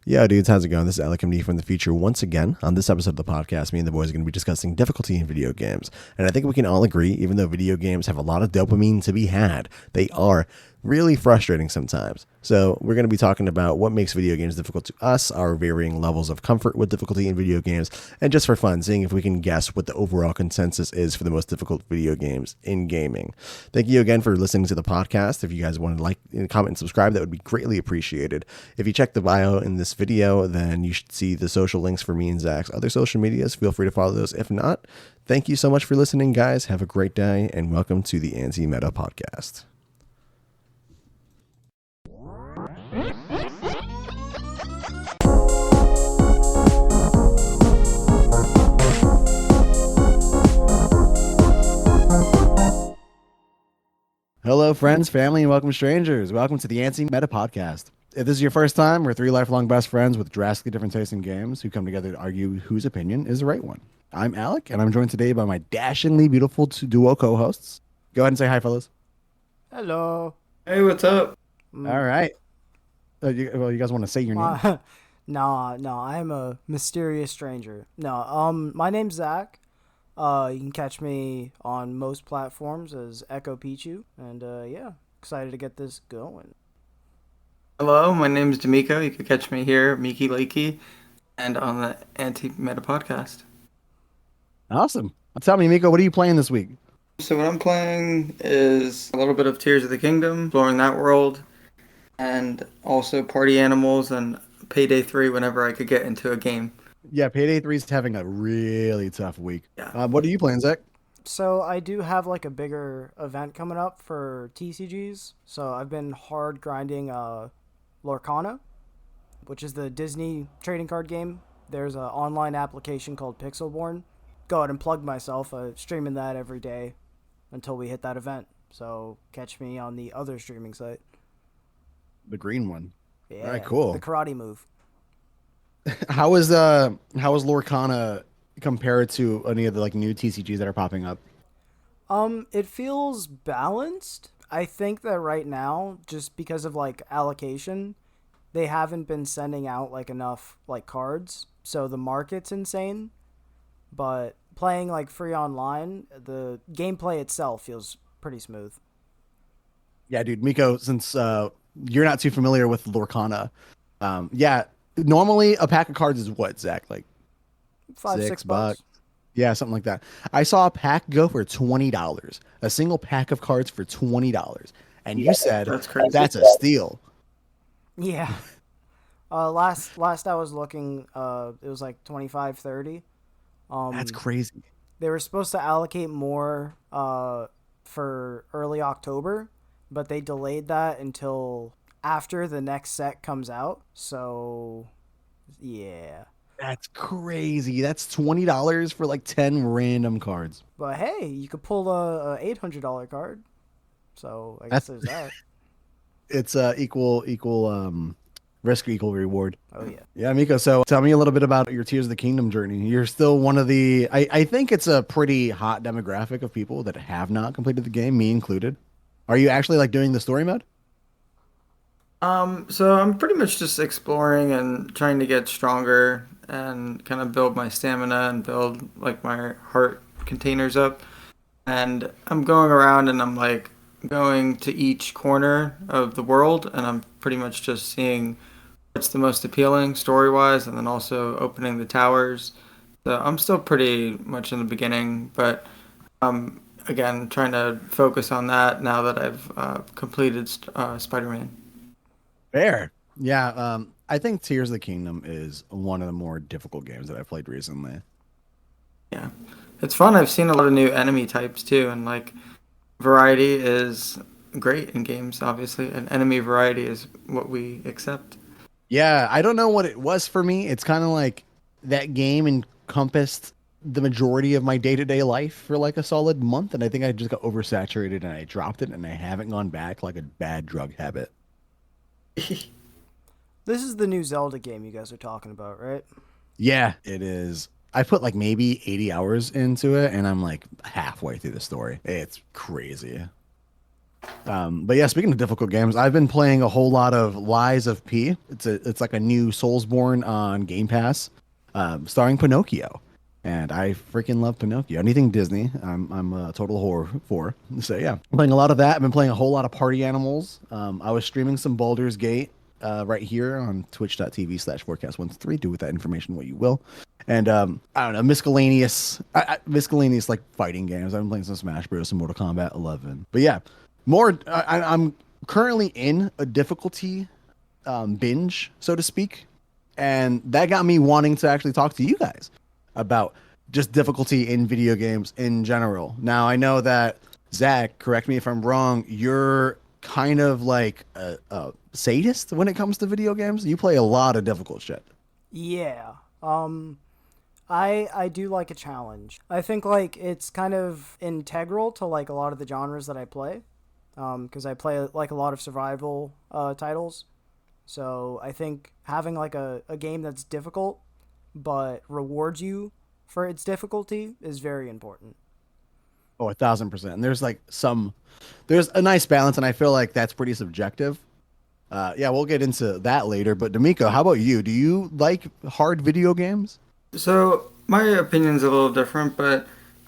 Yeah, dudes, how's it going? This is Alec MD from the future once again. On this episode of the podcast, me and the boys are going to be discussing difficulty in video games. And I think we can all agree, even though video games have a lot of dopamine to be had, they are really frustrating sometimes. So we're going to be talking about what makes video games difficult to us, our varying levels of comfort with difficulty in video games, and just for fun, seeing if we can guess what the overall consensus is for the most difficult video games in gaming. Thank you again for listening to the podcast. If you guys want to like, comment, and subscribe, that would be greatly appreciated. If you check the bio in this video, then you should see the social links for me and Zach's other social medias. Feel free to follow those. If not, thank you so much for listening, guys. Have a great day, and welcome to the Anti-Meta Podcast. Hello, friends, family, and welcome, strangers. Welcome to the Anti-Meta Podcast. If this is your first time, we're three lifelong best friends with drastically different tastes in games who come together to argue whose opinion is the right one. I'm Alec, and I'm joined today by my dashingly beautiful duo co-hosts. Go ahead and say hi, fellas. Hello. Hey, what's up? All right. You guys want to say your name? No, I'm a mysterious stranger. My name's Zach. You can catch me on most platforms as Echo Pichu, and yeah, excited to get this going. Hello, my name is D'Amico. You can catch me here, Miki Lakey, and on the Anti-Meta Podcast. Awesome. Tell me, Miko, what are you playing this week? So what I'm playing is a little bit of Tears of the Kingdom, exploring that world, and also Party Animals and Payday 3 whenever I could get into a game. Yeah, Payday 3 is having a really tough week. Yeah. What are you playing, Zach? So I do have like a bigger event coming up for TCGs. So I've been hard grinding Lorcana, which is the Disney trading card game. There's an online application called Pixelborn. Go ahead and plug myself. I'm streaming that every day until we hit that event. So catch me on the other streaming site. The green one. Yeah, All right, cool. The karate move. How is Lorcana compared to any of the like new TCGs that are popping up? It feels balanced. I think that right now, just because of like allocation, they haven't been sending out like enough like cards, so the market's insane. But playing like free online, the gameplay itself feels pretty smooth. Yeah, dude, Miko, since you're not too familiar with Lorcana, yeah, normally a pack of cards is what, Zach? Like Five, six $6. bucks? Yeah, something like that. I saw a pack go for $20. A single pack of cards for $20. And you said That's crazy. that's a steal. Yeah. Last I was looking, it was like 25, 30. That's crazy. They were supposed to allocate more for early October, but they delayed that until after the next set comes out. So, yeah. That's crazy. That's $20 for like 10 random cards. But hey, you could pull a $800 card. So I guess there's that. It's equal risk, equal reward. Oh yeah. Yeah, Miko. So tell me a little bit about your Tears of the Kingdom journey. You're still one of the, I think it's a pretty hot demographic of people that have not completed the game, me included. Are you actually like doing the story mode? So I'm pretty much just exploring and trying to get stronger and kind of build my stamina and build like my heart containers up. And I'm going around and I'm like going to each corner of the world and I'm pretty much just seeing what's the most appealing story wise and then also opening the towers. So I'm still pretty much in the beginning, but again trying to focus on that now that I've completed Spider-Man. Fair. Yeah. I think Tears of the Kingdom is one of the more difficult games that I've played recently. Yeah. It's fun. I've seen a lot of new enemy types too, and like variety is great in games, obviously, and enemy variety is what we accept. Yeah, I don't know what it was for me. It's kind of like that game encompassed the majority of my day-to-day life for like a solid month, and I think I just got oversaturated and I dropped it, and I haven't gone back like a bad drug habit. This is the new Zelda game you guys are talking about, right? Yeah, it is. I put like maybe 80 hours into it, and I'm like halfway through the story. It's crazy. But yeah, speaking of difficult games, I've been playing a whole lot of Lies of P. It's like a new Soulsborne on Game Pass, starring Pinocchio, and I freaking love Pinocchio. Anything Disney, I'm a total whore for. So yeah, I'm playing a lot of that. I've been playing a whole lot of Party Animals. I was streaming some Baldur's Gate right here on twitch.tv/forecast13. Do with that information what you will. And I don't know, miscellaneous like fighting games. I've been playing some Smash Bros, some Mortal Kombat 11. But yeah, I'm currently in a difficulty binge, so to speak, and that got me wanting to actually talk to you guys about just difficulty in video games in general. Now, I know that Zach, correct me if I'm wrong, you're kind of like a sadist when it comes to video games. You play a lot of difficult shit. Yeah. I do like a challenge. I think like it's kind of integral to like a lot of the genres that I play. Because I play like a lot of survival titles. So I think having like a game that's difficult but rewards you for its difficulty is very important. Oh, 1,000%. And there's a nice balance, and I feel like that's pretty subjective. Yeah, we'll get into that later. But D'Amico, how about you? Do you like hard video games? So my opinion's a little different, but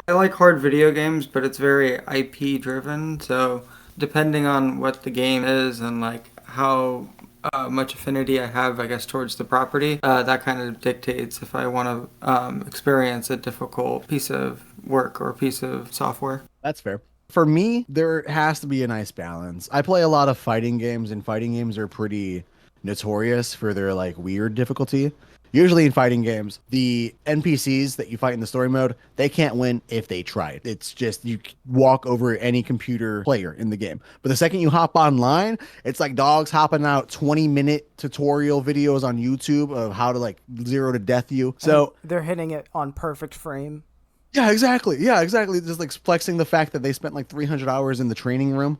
I like hard video games, but it's very IP driven. So depending on what the game is and like how much affinity I have, I guess, towards the property, that kind of dictates if I want to experience a difficult piece of work or piece of software. That's fair. For me, there has to be a nice balance. I play a lot of fighting games, and fighting games are pretty notorious for their like weird difficulty. Usually in fighting games, the NPCs that you fight in the story mode, they can't win if they try. It's just you walk over any computer player in the game. But the second you hop online, it's like dogs hopping out 20-minute tutorial videos on YouTube of how to like zero to death you. So they're hitting it on perfect frame. yeah, exactly. Yeah, exactly. Just like flexing the fact that they spent like 300 hours in the training room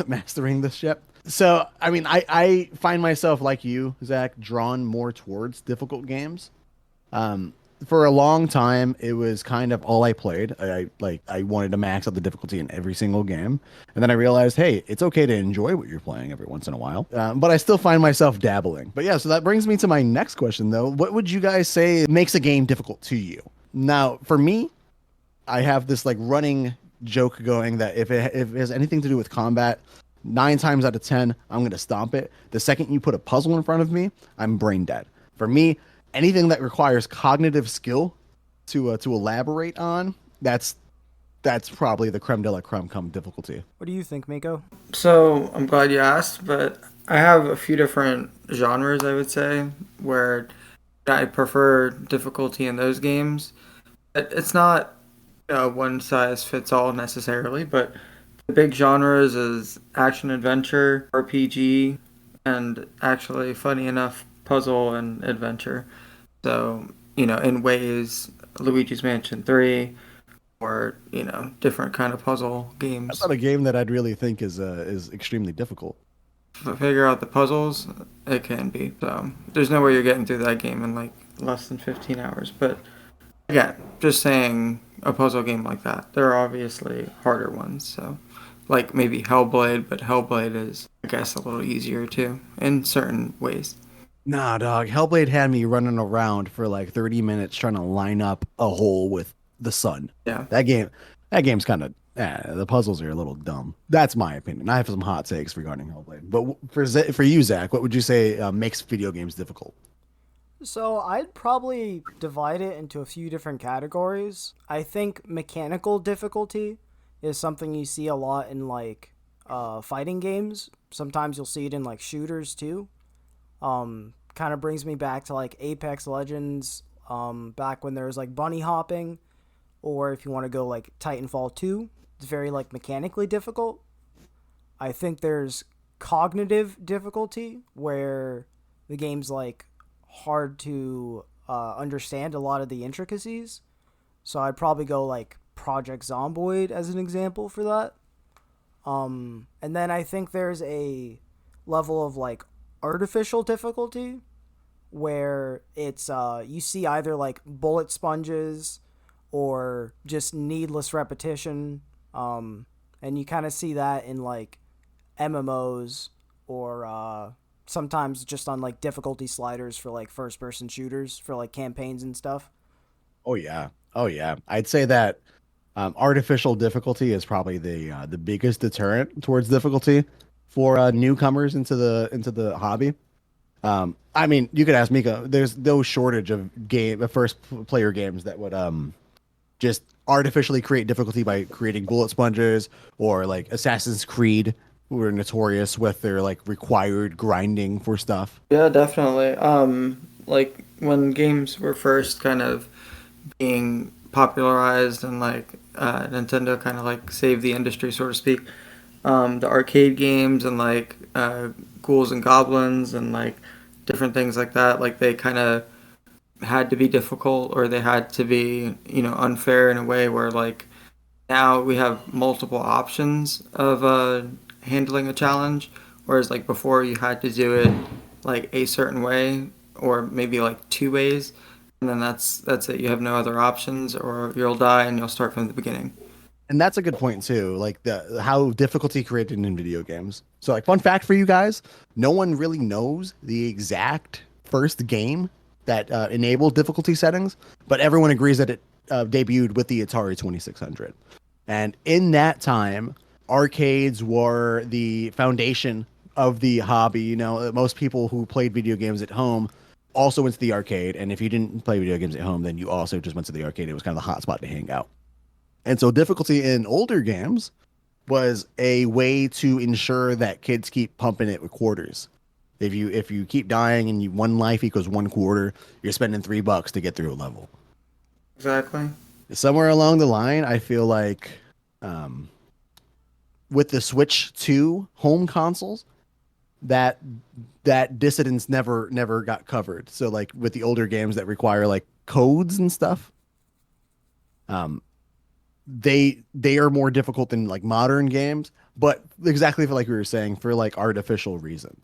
mastering this ship. So, I mean, I find myself like you, Zach, drawn more towards difficult games. For a long time, it was kind of all I played. I wanted to max out the difficulty in every single game, and then I realized, hey, it's okay to enjoy what you're playing every once in a while. But I still find myself dabbling. But yeah, so that brings me to my next question, though. What would you guys say makes a game difficult to you? Now, for me, I have this like running joke going that if it has anything to do with combat, 9 times out of 10, I'm going to stomp it. The second you put a puzzle in front of me, I'm brain dead. For me, anything that requires cognitive skill to elaborate on, that's probably the creme de la creme come difficulty. What do you think, Miko? So I'm glad you asked, but I have a few different genres, I would say, where I prefer difficulty in those games. It's not one size fits all necessarily, but the big genres is action adventure, RPG, and actually, funny enough, puzzle and adventure. So, in ways, Luigi's Mansion 3, or, different kind of puzzle games. That's not a game that I'd really think is extremely difficult. To figure out the puzzles, it can be. So, there's no way you're getting through that game in like less than 15 hours. But again, just saying a puzzle game like that, there are obviously harder ones. So, like maybe Hellblade, but Hellblade is, I guess, a little easier too in certain ways. Nah, dog. Hellblade had me running around for like 30 minutes trying to line up a hole with the sun. Yeah. That game's kind of the puzzles are a little dumb. That's my opinion. I have some hot takes regarding Hellblade. But for you, Zach, what would you say makes video games difficult? So I'd probably divide it into a few different categories. I think mechanical difficulty is something you see a lot in like fighting games. Sometimes you'll see it in like shooters too. Kind of brings me back to like Apex Legends, back when there was like bunny hopping, or if you want to go like Titanfall 2, it's very like mechanically difficult. I think there's cognitive difficulty where the game's like hard to understand a lot of the intricacies. So I'd probably go like Project Zomboid as an example for that. And then I think there's a level of like artificial difficulty where it's you see either like bullet sponges or just needless repetition, and you kind of see that in like MMOs or sometimes just on like difficulty sliders for like first person shooters for like campaigns and stuff. Oh yeah. Oh yeah. I'd say that artificial difficulty is probably the biggest deterrent towards difficulty for newcomers into the hobby. I mean, you could ask Mika. There's no shortage of first player games that would just artificially create difficulty by creating bullet sponges, or like Assassin's Creed, who were notorious with their like required grinding for stuff. Yeah, definitely. Like when games were first kind of being popularized and like Nintendo kind of like saved the industry, so to speak. The arcade games and like Ghouls and Goblins and like different things like that, like they kind of had to be difficult or they had to be, unfair in a way where like now we have multiple options of handling a challenge, whereas like before you had to do it like a certain way or maybe like two ways, and then that's it. You have no other options, or you'll die and you'll start from the beginning. And that's a good point too, like the how difficulty created in video games. So like fun fact for you guys, no one really knows the exact first game that enabled difficulty settings, but everyone agrees that it debuted with the Atari 2600. And in that time, arcades were the foundation of the hobby. You know, most people who played video games at home also went to the arcade, and if you didn't play video games at home, then you also just went to the arcade. It was kind of the hot spot to hang out. And so difficulty in older games was a way to ensure that kids keep pumping it with quarters. If you keep dying and you one life equals one quarter, you're spending $3 to get through a level. Exactly. Somewhere along the line, I feel like with the Switch 2 home consoles, that dissidence never got covered. So like with the older games that require like codes and stuff, um, they are more difficult than like modern games, but exactly for like we were saying, for like artificial reasons.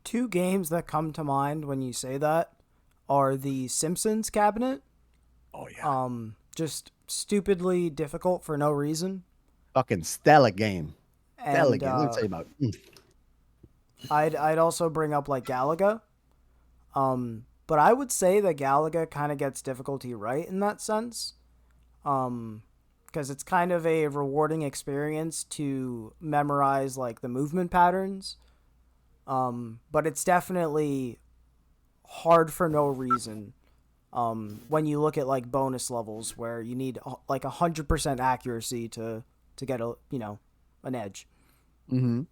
Two games that come to mind when you say that are the Simpsons cabinet. Oh yeah, Just stupidly difficult for no reason. fucking Stella game. Stella And game. Let me tell you about. I'd also bring up like Galaga. But I would say that Galaga kind of gets difficulty right in that sense. Because it's kind of a rewarding experience to memorize like the movement patterns. But it's definitely hard for no reason. When you look at like bonus levels where you need like 100% accuracy to get an edge. Mm-hmm.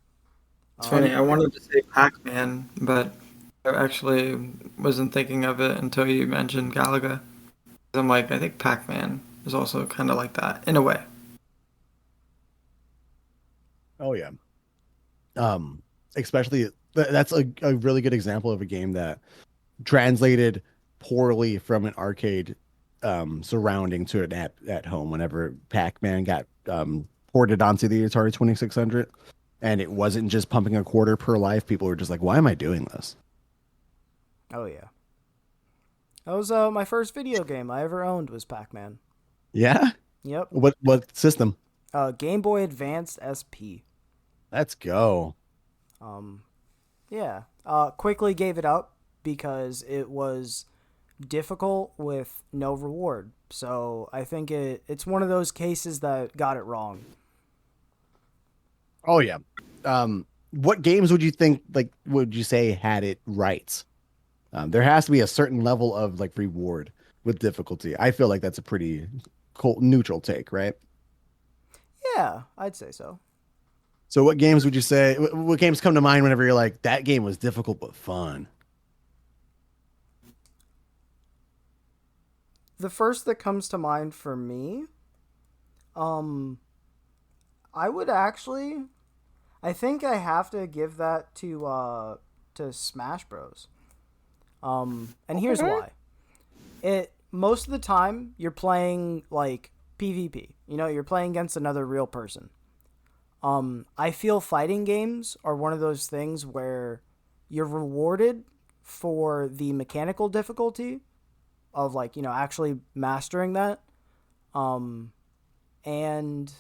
It's funny. I wanted to say Pac-Man, but I actually wasn't thinking of it until you mentioned Galaga. I'm like, I think Pac-Man is also kind of like that in a way. Oh yeah. Especially that's a really good example of a game that translated poorly from an arcade surrounding to an app at home whenever Pac-Man got ported onto the Atari 2600, and it wasn't just pumping a quarter per life. People were just like, why am I doing this? Oh yeah. That was my first video game I ever owned was Pac-Man. Yeah. Yep. What system? Game Boy Advance SP. Let's go. Yeah. Quickly gave it up because it was difficult with no reward. So I think it's one of those cases that got it wrong. Oh yeah. What games would you think, like, would you say had it right? There has to be a certain level of like reward with difficulty. I feel like that's a pretty cool, neutral take, right? Yeah, I'd say so. So what games would you say, what games come to mind whenever you're like, that game was difficult but fun? The first that comes to mind for me, um, I would actually, I think I have to give that to Smash Bros. And here's why. It most of the time you're playing like PvP. You know, you're playing against another real person. I feel fighting games are one of those things where you're rewarded for the mechanical difficulty of like, actually mastering that. And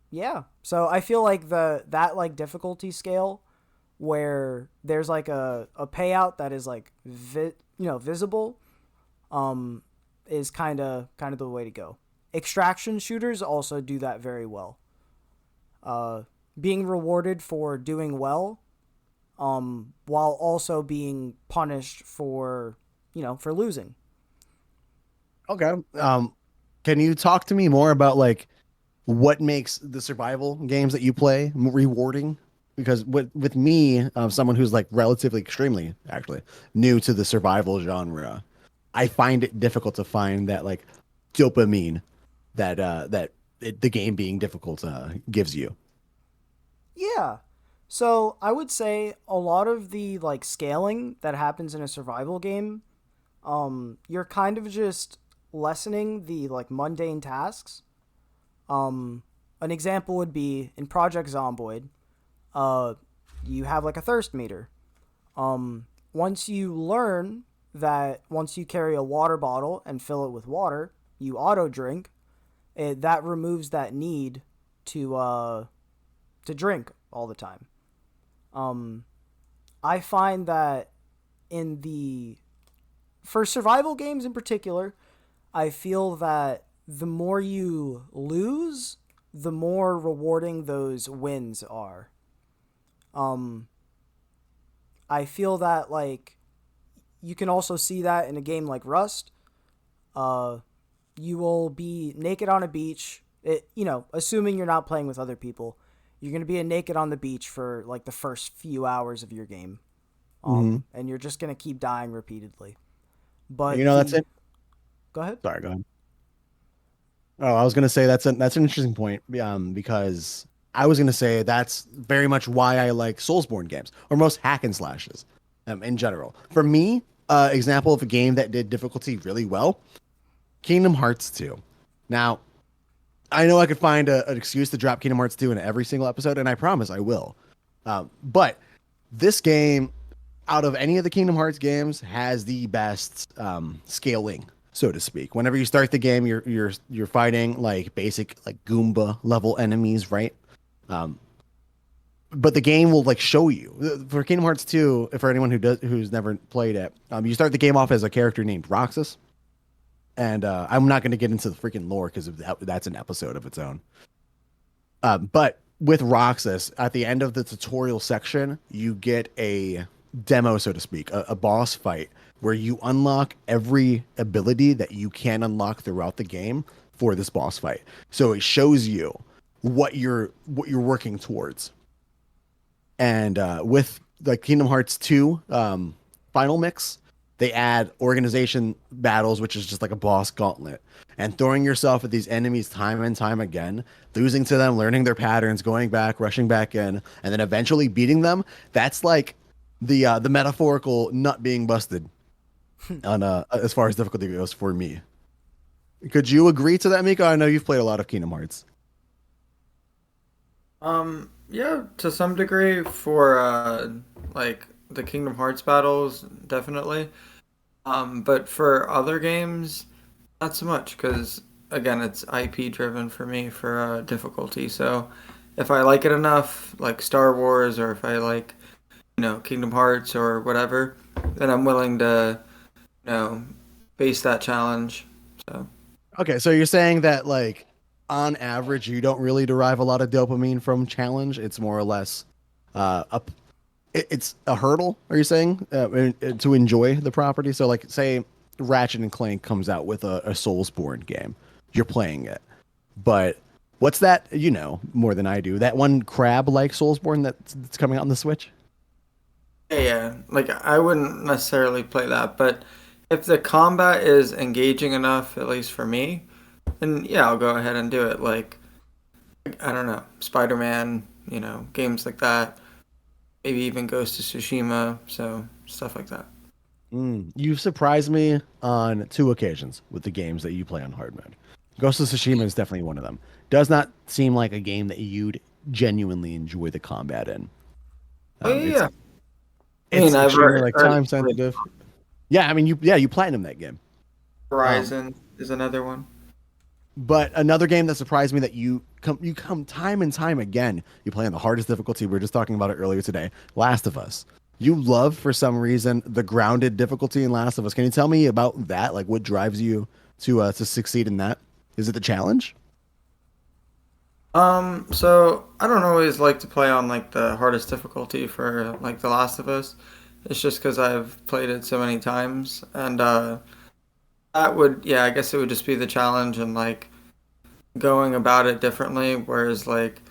Yeah. So I feel like that like difficulty scale where there's like a payout that is like visible um is kind of the way to go. Extraction shooters also do that very well. Uh Being rewarded for doing well while also being punished for, for losing. Okay. Can you talk to me more about like what makes the survival games that you play rewarding? Because with me, someone who's like relatively extremely actually new to the survival genre, I find it difficult to find that like dopamine the game being difficult gives you. Yeah. So I would say a lot of the like scaling that happens in a survival game, you're kind of just lessening the like mundane tasks. An example would be in Project Zomboid, uh, you have like a thirst meter. Once you learn that once you carry a water bottle and fill it with water, you auto drink. That removes that need to drink all the time. Um, I find that in the for survival games in particular, I feel that the more you lose, the more rewarding those wins are. Um, I feel that like you can also see that in a game like Rust. Uh, you will be naked on a beach. Assuming you're not playing with other people, you're gonna be naked on the beach for like the first few hours of your game. Hmm. And you're just gonna keep dying repeatedly. You But know, that's the it. Go ahead. Sorry, go ahead. Oh, I was gonna say that's an interesting point. Because I was gonna say that's very much why I like Soulsborne games or most hack and slashes, in general. For me, example of a game that did difficulty really well, Kingdom Hearts 2. Now, I know I could find an excuse to drop Kingdom Hearts 2 in every single episode, and I promise I will. But this game, out of any of the Kingdom Hearts games, has the best scaling, so to speak. Whenever you start the game, you're fighting like basic like Goomba level enemies, right? Um, but the game will like show you for Kingdom Hearts 2. For anyone who's never played it, you start the game off as a character named Roxas, and I'm not going to get into the freaking lore because that's an episode of its own. But with Roxas, at the end of the tutorial section, you get a demo, so to speak, a boss fight where you unlock every ability that you can unlock throughout the game for this boss fight. So it shows you what you're working towards. And with the Kingdom Hearts 2 final mix, they add organization battles, which is just like a boss gauntlet, and throwing yourself at these enemies time and time again, losing to them, learning their patterns, going back, rushing back in, and then eventually beating them. That's like the metaphorical nut being busted on as far as difficulty goes for me. Could you agree to that, Miko? I know you've played a lot of Kingdom Hearts. Yeah, to some degree for like the Kingdom Hearts battles, definitely. But for other games, not so much because again, it's IP driven for me for difficulty. So if I like it enough, like Star Wars, or if I like, Kingdom Hearts or whatever, then I'm willing to, you know, face that challenge. So Okay, so you're saying that like on average you don't really derive a lot of dopamine from challenge. It's more or less a it's a hurdle. Are you saying to enjoy the property? So like say Ratchet and Clank comes out with a Soulsborne game, you're playing it, but what's that? You know more than I do. That one crab like Soulsborne that's coming out on the Switch. yeah, like I wouldn't necessarily play that, but if the combat is engaging enough, at least for me, then yeah, I'll go ahead and do it. Like I don't know, Spider-Man, games like that. Maybe even Ghost of Tsushima, so stuff like that. You've surprised me on two occasions with the games that you play on hard mode. Ghost of Tsushima is definitely one of them. Does not seem like a game that you'd genuinely enjoy the combat in. Oh yeah, It's yeah. I it's mean, I've extremely like already time played sensitive. Yeah, I mean you platinum that game. Um, Horizon is another one. But another game that surprised me that you come time and time again. You play on the hardest difficulty. We were just talking about it earlier today. Last of Us. You love for some reason the grounded difficulty in Last of Us. Can you tell me about that? Like what drives you to succeed in that? Is it the challenge? So I don't always like to play on like the hardest difficulty for like The Last of Us. It's just because I've played it so many times, and that would, yeah, I guess it would just be the challenge and like going about it differently. Whereas like,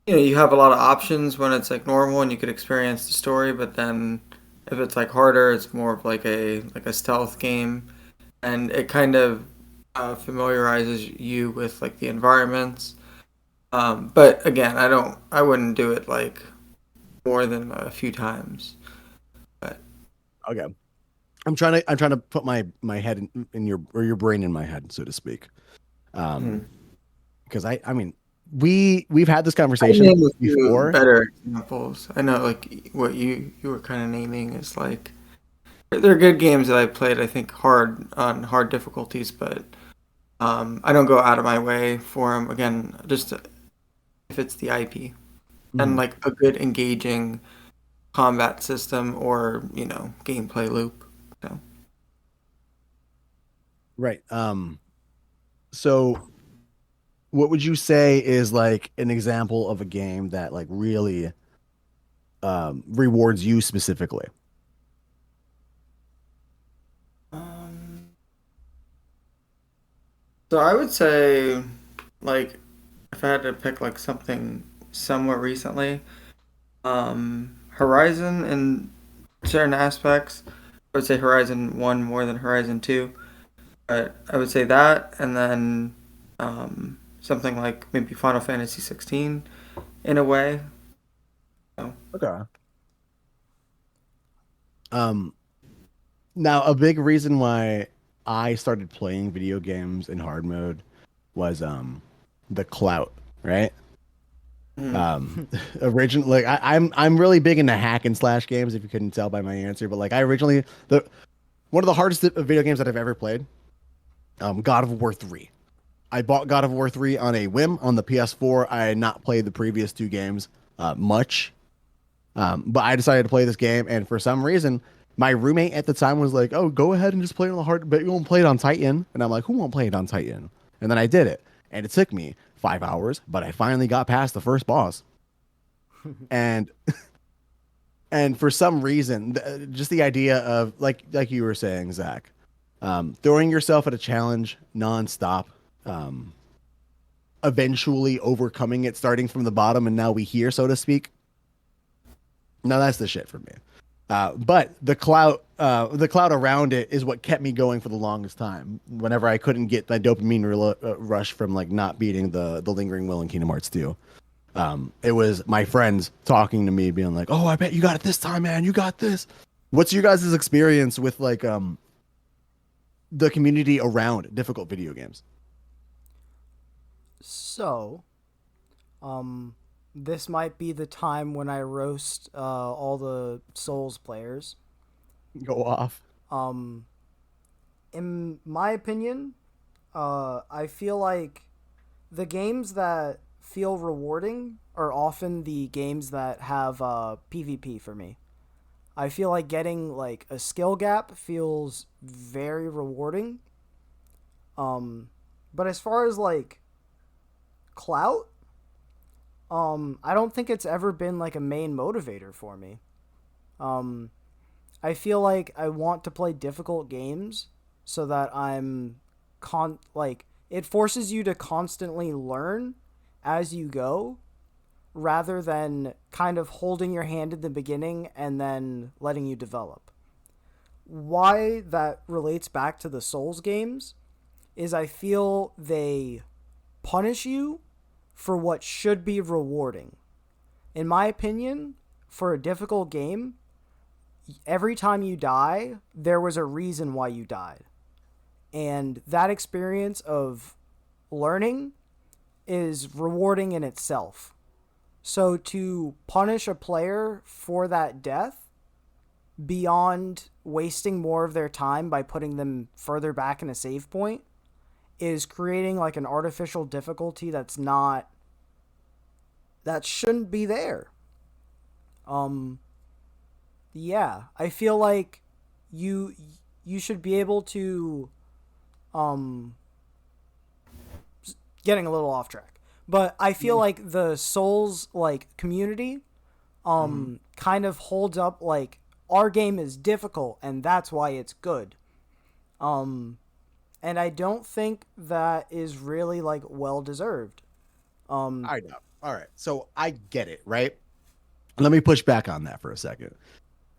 you have a lot of options when it's like normal and you could experience the story, but then if it's like harder, it's more of like a stealth game, and it kind of familiarizes you with like the environments. But again, I wouldn't do it like more than a few times. But Okay. I'm trying to put my head in your or your brain in my head, so to speak. Um, hmm. because I mean we've had this I can conversation name a few before. better examples. I know like what you were kind of naming is like they're good games that I played. I think hard on hard difficulties, but I don't go out of my way for them. Again, just if it's the IP and Mhm. like a good engaging combat system or gameplay loop. So. Right. So what would you say is like an example of a game that like really rewards you specifically? Um, so I would say, like, if I had to pick like something somewhat recently, Horizon in certain aspects, I would say Horizon One more than Horizon Two. But I would say that, and then something like maybe Final Fantasy 16 in a way. So, Okay. Um, Now a big reason why I started playing video games in hard mode was the clout, right? mm, Um Originally like I'm really big into hack and slash games if you couldn't tell by my answer, but like I originally the one of the hardest video games that I've ever played, God of War 3. I bought God of War 3 on a whim on the PS4. I had not played the previous two games much. But I decided to play this game, and for some reason, my roommate at the time was like, "Oh, go ahead and just play it on the hard, but you won't play it on Titan." And I'm like, "Who won't play it on Titan?" And then I did it, and it took me 5 hours, but I finally got past the first boss. And and for some reason, just the idea of like you were saying, Zach, throwing yourself at a challenge nonstop, um, eventually overcoming it, starting from the bottom, and now we here, so to speak. Now that's the shit for me. But the cloud around it is what kept me going for the longest time. Whenever I couldn't get my dopamine rush from like not beating the lingering will in Kingdom Hearts 2, it was my friends talking to me, being like, "Oh, I bet you got it this time, man. You got this." What's your guys' experience with like the community around difficult video games? So, um, this might be the time when I roast all the Souls players. Go off. Um, in my opinion, I feel like the games that feel rewarding are often the games that have PvP for me. I feel like getting like a skill gap feels very rewarding. Um, but as far as like clout, I don't think it's ever been like a main motivator for me. Um, I feel like I want to play difficult games so that it forces you to constantly learn as you go rather than kind of holding your hand in the beginning and then letting you develop. Why that relates back to the Souls games is I feel they punish you for what should be rewarding. In my opinion, for a difficult game, every time you die, there was a reason why you died. And that experience of learning is rewarding in itself. So to punish a player for that death beyond wasting more of their time by putting them further back in a save point is creating like an artificial difficulty that shouldn't be there. Yeah, I feel like you you should be able to um getting a little off track. But I feel like the Souls like community kind of holds up like our game is difficult and that's why it's good. Um and I don't think that is really like well deserved. I know. All right. So I get it, right? Let me push back on that for a second.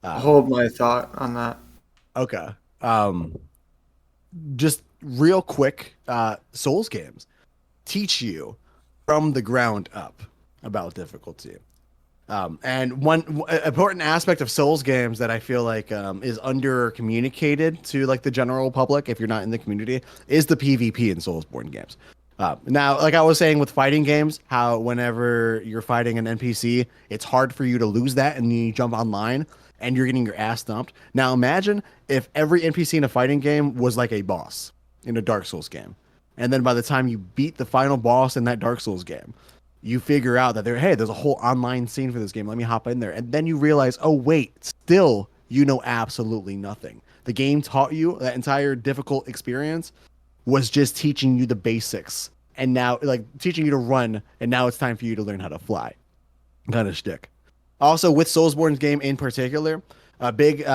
Hold my thought on that. Okay. Just real quick, Souls games teach you from the ground up about difficulty. And one important aspect of Souls games that I feel like is under communicated to like the general public, if you're not in the community, is the PvP in Soulsborne games. Now, like I was saying with fighting games, how whenever you're fighting an NPC, it's hard for you to lose that and you jump online and you're getting your ass thumped. Now, imagine if every NPC in a fighting game was like a boss in a Dark Souls game. And then by the time you beat the final boss in that Dark Souls game, you figure out that there's a whole online scene for this game. Let me hop in there. And then you realize, oh, wait, still, you know absolutely nothing. The game taught you that entire difficult experience was just teaching you the basics. And now, like, teaching you to run, and now it's time for you to learn how to fly. Kind of shtick. Also, with Soulsborne's game in particular, a big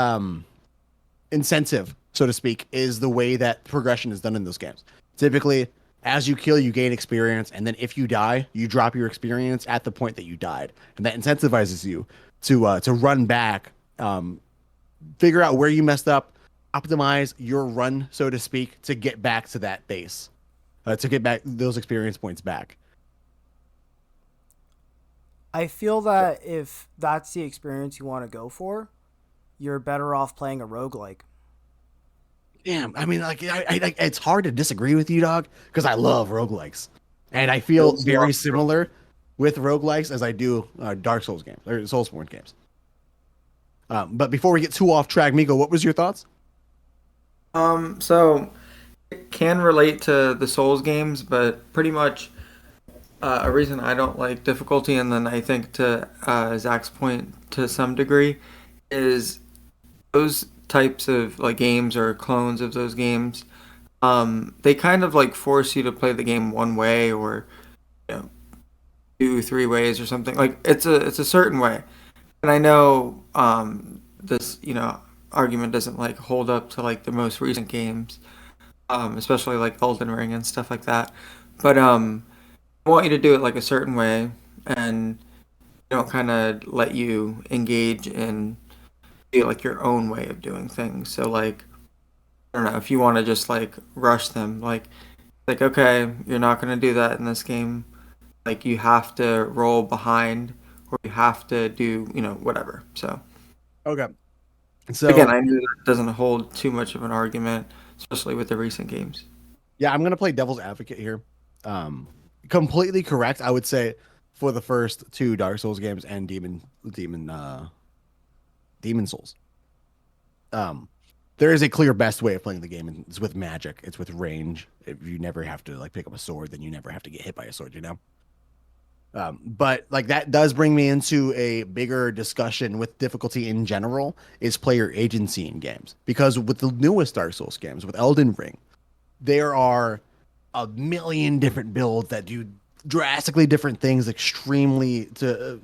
incentive, so to speak, is the way that progression is done in those games. Typically, as you kill, you gain experience, and then if you die, you drop your experience at the point that you died, and that incentivizes you to run back, figure out where you messed up, optimize your run, so to speak, to get back to that base, to get back those experience points back. I feel that if that's the experience you want to go for, you're better off playing a roguelike. Damn, I mean, like, it's hard to disagree with you, dog, because I love roguelikes, and I feel very similar with roguelikes as I do Dark Souls games or Soulsborne games. But before we get too off track, Miko, what was your thoughts? So it can relate to the Souls games, but pretty much a reason I don't like difficulty, and then I think to Zach's point to some degree, is those types of like games or clones of those games. They kind of like force you to play the game one way or you know, two, three ways or something. Like it's a certain way, and I know this argument doesn't like hold up to like the most recent games, especially like Elden Ring and stuff like that. But I want you to do it like a certain way, and they don't kind of let you engage in like your own way of doing things. So like I don't know if you want to just like rush them, like okay, you're not gonna do that in this game. Like you have to roll behind, or you have to do whatever. So Okay, so again, I knew that doesn't hold too much of an argument, especially with the recent games. yeah, I'm gonna play devil's advocate here. Completely correct, I would say, for the first two Dark Souls games and Demon Souls. There is a clear best way of playing the game, and it's with magic. It's with range. If you never have to like pick up a sword, then you never have to get hit by a sword, you know? But like that does bring me into a bigger discussion with difficulty in general is player agency in games. Because with the newest Dark Souls games, with Elden Ring, there are a million different builds that do drastically different things extremely to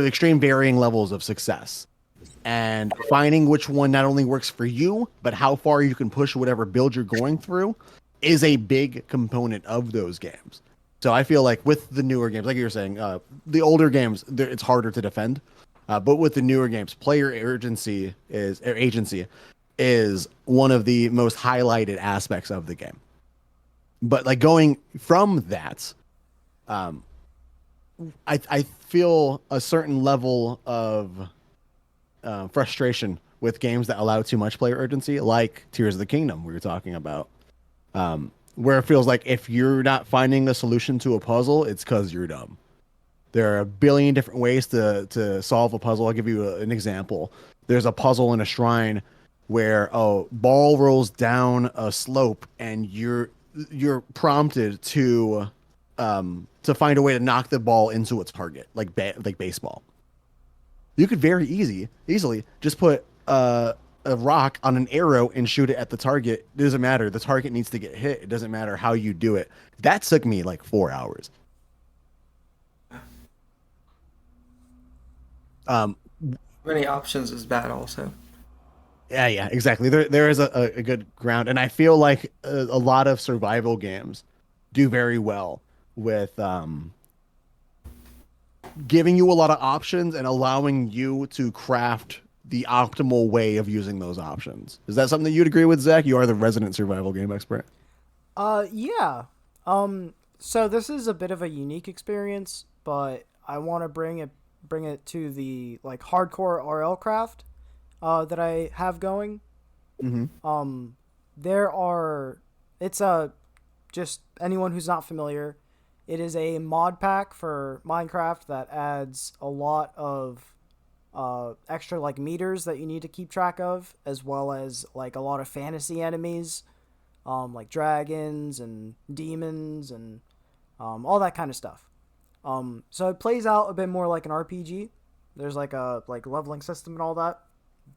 extreme varying levels of success. And finding which one not only works for you, but how far you can push whatever build you're going through is a big component of those games. So I feel like with the newer games, like you were saying, the older games, it's harder to defend. But with the newer games, player agency is one of the most highlighted aspects of the game. But like going from that, I feel a certain level of frustration with games that allow too much player urgency, like Tears of the Kingdom we were talking about, where it feels like if you're not finding a solution to a puzzle, it's because you're dumb. There are a billion different ways to solve a puzzle. I'll give you an example. There's a puzzle in a shrine where a ball rolls down a slope and you're prompted to find a way to knock the ball into a target, like like baseball. You could very easily just put a rock on an arrow and shoot it at the target. It doesn't matter. The target needs to get hit. It doesn't matter how you do it. That took me like 4 hours. Um, Many options is bad also. yeah, exactly. There is a good ground, and I feel like a lot of survival games do very well with giving you a lot of options and allowing you to craft the optimal way of using those options. Is that something that you'd agree with, Zach? You are the resident survival game expert. Yeah. So this is a bit of a unique experience, but I want to bring it to the like hardcore RL craft that I have going. There are it's a just anyone who's not familiar, it is a mod pack for Minecraft that adds a lot of extra like meters that you need to keep track of, as well as like a lot of fantasy enemies, like dragons and demons and all that kind of stuff. So it plays out a bit more like an RPG. There's like a like leveling system and all that,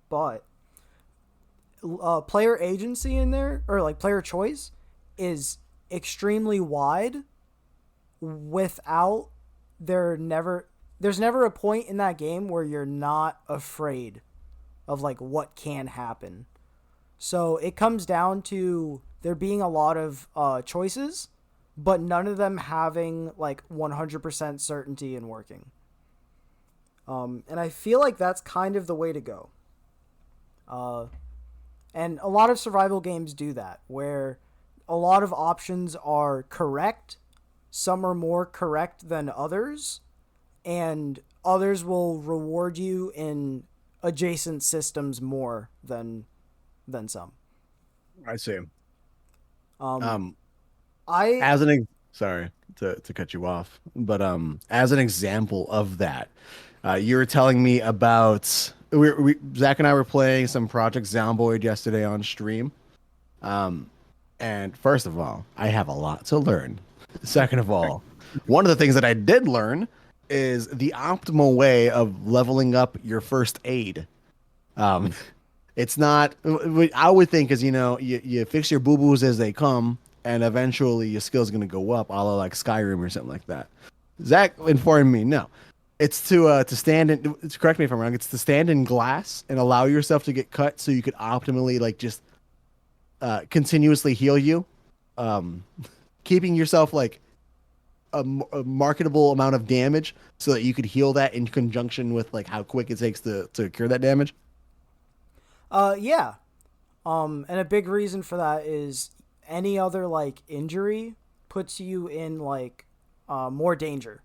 but player agency in there, or like player choice, is extremely wide. Without there's never a point in that game where you're not afraid of like what can happen. So it comes down to there being a lot of choices, but none of them having like 100% certainty in working. And I feel like that's kind of the way to go. And a lot of survival games do that, where a lot of options are correct. Some are more correct than others, and others will reward you in adjacent systems more than some. I see. I As an sorry to cut you off, but as an example of that, you were telling me about Zach and I were playing some Project Zomboid yesterday on stream. And first of all, I have a lot to learn. Second of all, one of the things that I did learn is the optimal way of leveling up your first aid. It's not, what I would think is, you fix your boo-boos as they come, and eventually your skill's going to go up, a la like Skyrim or something like that. Zach informed me, no. It's to stand in, correct me if I'm wrong, it's to stand in glass and allow yourself to get cut so you could optimally like just continuously heal you. Keeping yourself like a marketable amount of damage so that you could heal that in conjunction with like how quick it takes to cure that damage. Yeah. And a big reason for that is any other like injury puts you in like more danger.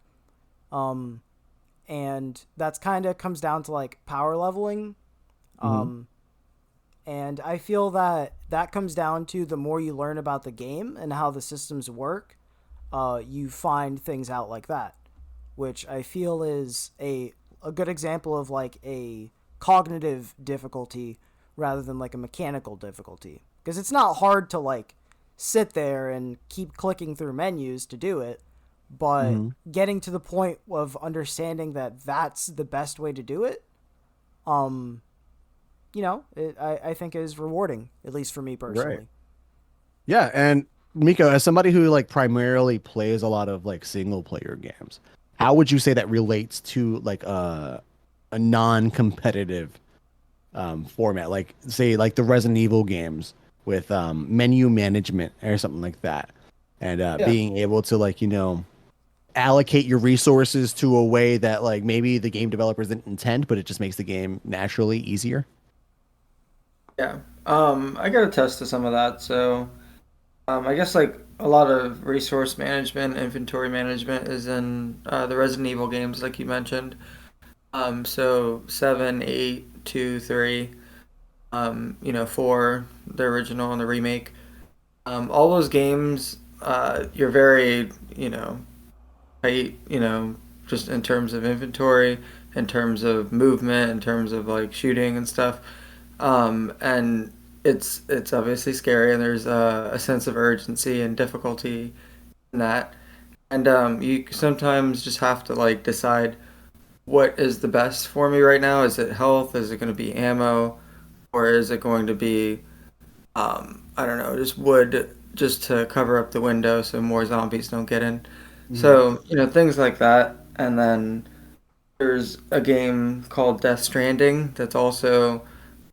And that's kind of comes down to like power leveling. And I feel that comes down to the more you learn about the game and how the systems work, you find things out like that, which I feel is a good example of like a cognitive difficulty rather than like a mechanical difficulty. Because it's not hard to like sit there and keep clicking through menus to do it, but getting to the point of understanding that that's the best way to do it, I think is rewarding, at least for me personally. Right. Yeah, and Miko, as somebody who like primarily plays a lot of like single player games, how would you say that relates to like a non-competitive format, like say like the Resident Evil games with menu management or something like that, and being able to like allocate your resources to a way that like maybe the game developers didn't intend, but it just makes the game naturally easier? Yeah. I got a test to some of that. So, I guess like a lot of resource management, inventory management is in the Resident Evil games, like you mentioned. So 7, 8, 2, 3, 4, the original and the remake. All those games, you're very, tight, just in terms of inventory, in terms of movement, in terms of like shooting and stuff. And it's obviously scary, and there's a sense of urgency and difficulty in that. And you sometimes just have to like decide what is the best for me right now. Is it health? Is it going to be ammo? Or is it going to be, I don't know, just wood just to cover up the window so more zombies don't get in? Mhm. So, things like that. And then there's a game called Death Stranding that's also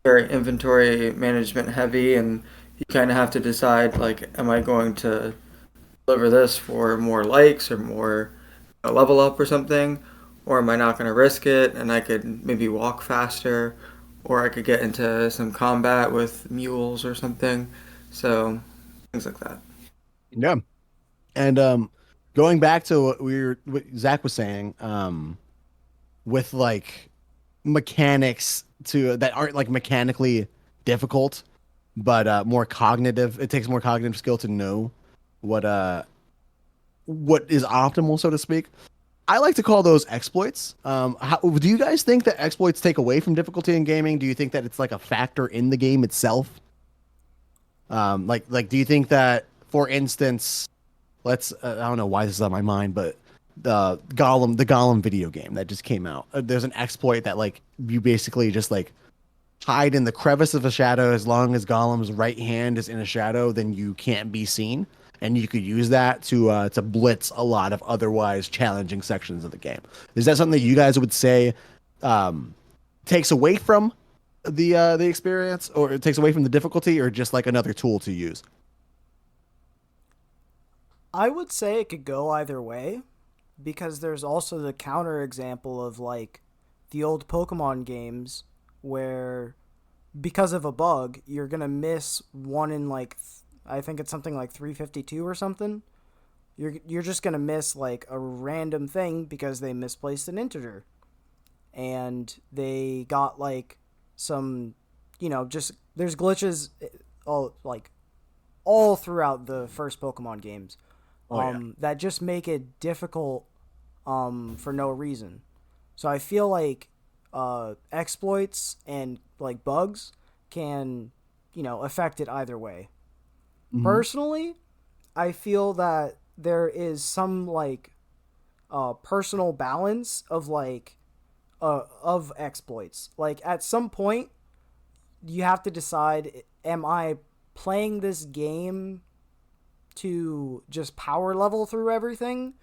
very inventory management heavy, and you kind of have to decide, like, am I going to deliver this for more likes or more a level up or something, or am I not going to risk it and I could maybe walk faster, or I could get into some combat with mules or something. So things like that. Yeah. And going back to what Zach was saying, with like mechanics to that aren't like mechanically difficult, but more cognitive. It takes more cognitive skill to know what uh what is optimal, so to speak. I like to call those exploits. Do you guys think that exploits take away from difficulty in gaming? Do you think that it's like a factor in the game itself? Do you think that, for instance, I don't know why this is on my mind, but the Gollum video game that just came out. There's an exploit that like you basically just like hide in the crevice of a shadow as long as Gollum's right hand is in a shadow, then you can't be seen, and you could use that to blitz a lot of otherwise challenging sections of the game. Is that something that you guys would say um, takes away from the experience, or it takes away from the difficulty, or just like another tool to use? I would say it could go either way because there's also the counter example of like the old Pokemon games where because of a bug, you're going to miss one in like I think it's something like 352 or something. You're just going to miss like a random thing because they misplaced an integer and they got like some just there's glitches all like all throughout the first Pokemon games Oh yeah. that just make it difficult for no reason. So I feel like exploits and like bugs can affect it either way. Hmm. Personally, I feel that there is some like personal balance of like of exploits. Like at some point, you have to decide: am I playing this game to just power level through everything,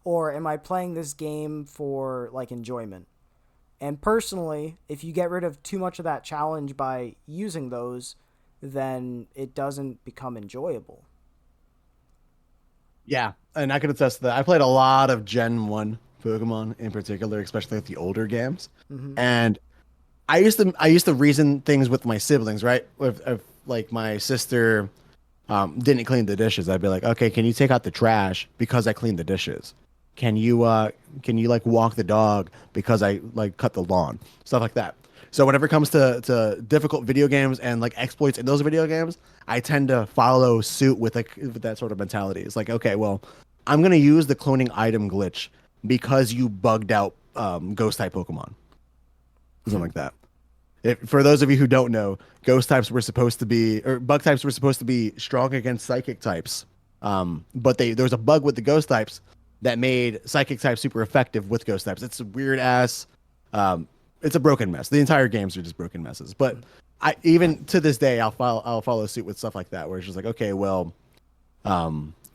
or am I playing this game for like enjoyment? And personally, if you get rid of too much of that challenge by using those, then it doesn't become enjoyable. Yeah, and I can attest to that. I played a lot of Gen 1 Pokemon in particular, especially with the older games. Hmm. And I used to reason things with my siblings, right? If like my sister didn't clean the dishes, I'd be like, "Okay, can you take out the trash because I cleaned the dishes? Can you like walk the dog because I like cut the lawn?" Stuff like that. So whenever it comes to difficult video games and like exploits in those video games, I tend to follow suit with like with that sort of mentality. It's like, okay, well, I'm gonna use the cloning item glitch because you bugged out ghost type Pokemon, something like that. For those of you who don't know, ghost types were supposed to be, or bug types were supposed to be strong against psychic types. But there was a bug with the ghost types that made psychic types super effective with ghost types. It's a weird ass, um, it's a broken mess. The entire games are just broken messes. But I even to this day, I'll follow suit with stuff like that, where it's just like, okay, well,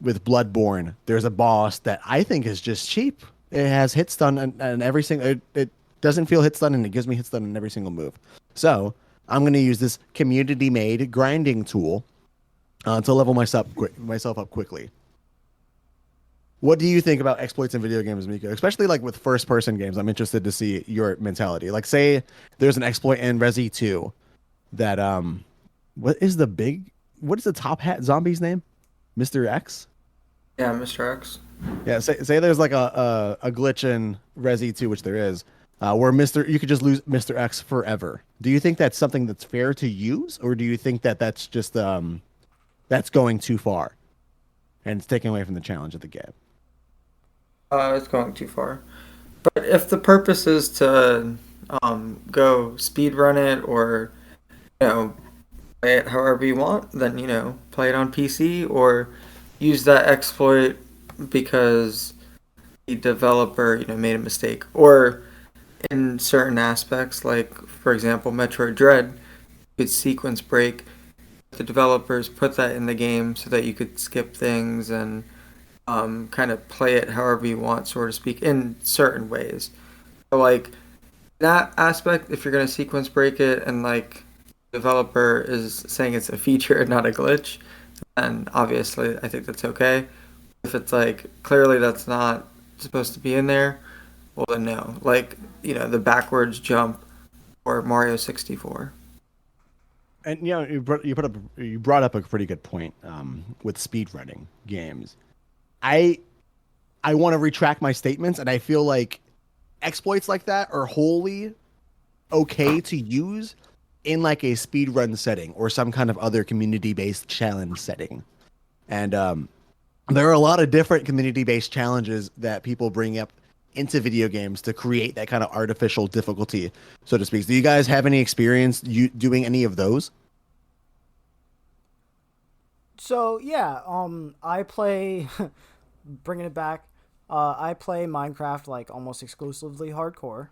with Bloodborne, there's a boss that I think is just cheap. It has hit stun and every single. It doesn't feel hit stun and it gives me hit stun in every single move. So I'm going to use this community made grinding tool to level myself up quickly. What do you think about exploits in video games, Miko? Especially like with first person games, I'm interested to see your mentality. Like, say there's an exploit in Resi 2 that what is the big what is the top hat zombie's name? Mr. X? Yeah, Mr. X. Yeah, say there's like a glitch in Resi 2, which there is, where you could just lose Mr. X forever. Do you think that's something that's fair to use, or do you think that that's just that's going too far and it's taking away from the challenge of the game? It's going too far. But if the purpose is to go speed run it or you know play it however you want, then play it on PC or use that exploit because the developer made a mistake, or in certain aspects, like for example Metroid Dread, could sequence break. The developers put that in the game so that you could skip things and kind of play it however you want, so to speak, in certain ways. So like that aspect, if you're gonna sequence break it and like developer is saying it's a feature and not a glitch, then obviously I think that's okay. If it's like clearly that's not supposed to be in there, well then no. Like, the backwards jump or Mario 64. And you brought up a pretty good point with speedrunning games. I I want to retract my statements, and I feel like exploits like that are wholly okay to use in like a speedrun setting or some kind of other community-based challenge setting. And there are a lot of different community-based challenges that people bring up into video games to create that kind of artificial difficulty, so to speak. Do you guys have any experience doing any of those? So yeah, I play, bringing it back. I play Minecraft like almost exclusively hardcore.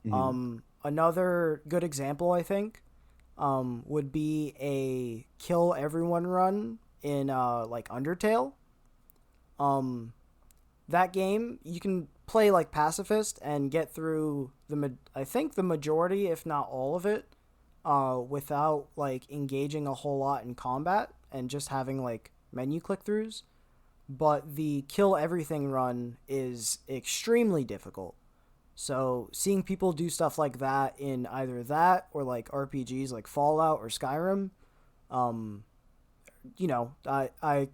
Mhm. Another good example, I think, would be a kill everyone run in like Undertale. Um, that game you can play like pacifist and get through I think the majority, if not all of it, without like engaging a whole lot in combat and just having like menu click throughs. But the kill everything run is extremely difficult. So seeing people do stuff like that in either that or like RPGs like Fallout or Skyrim, um, I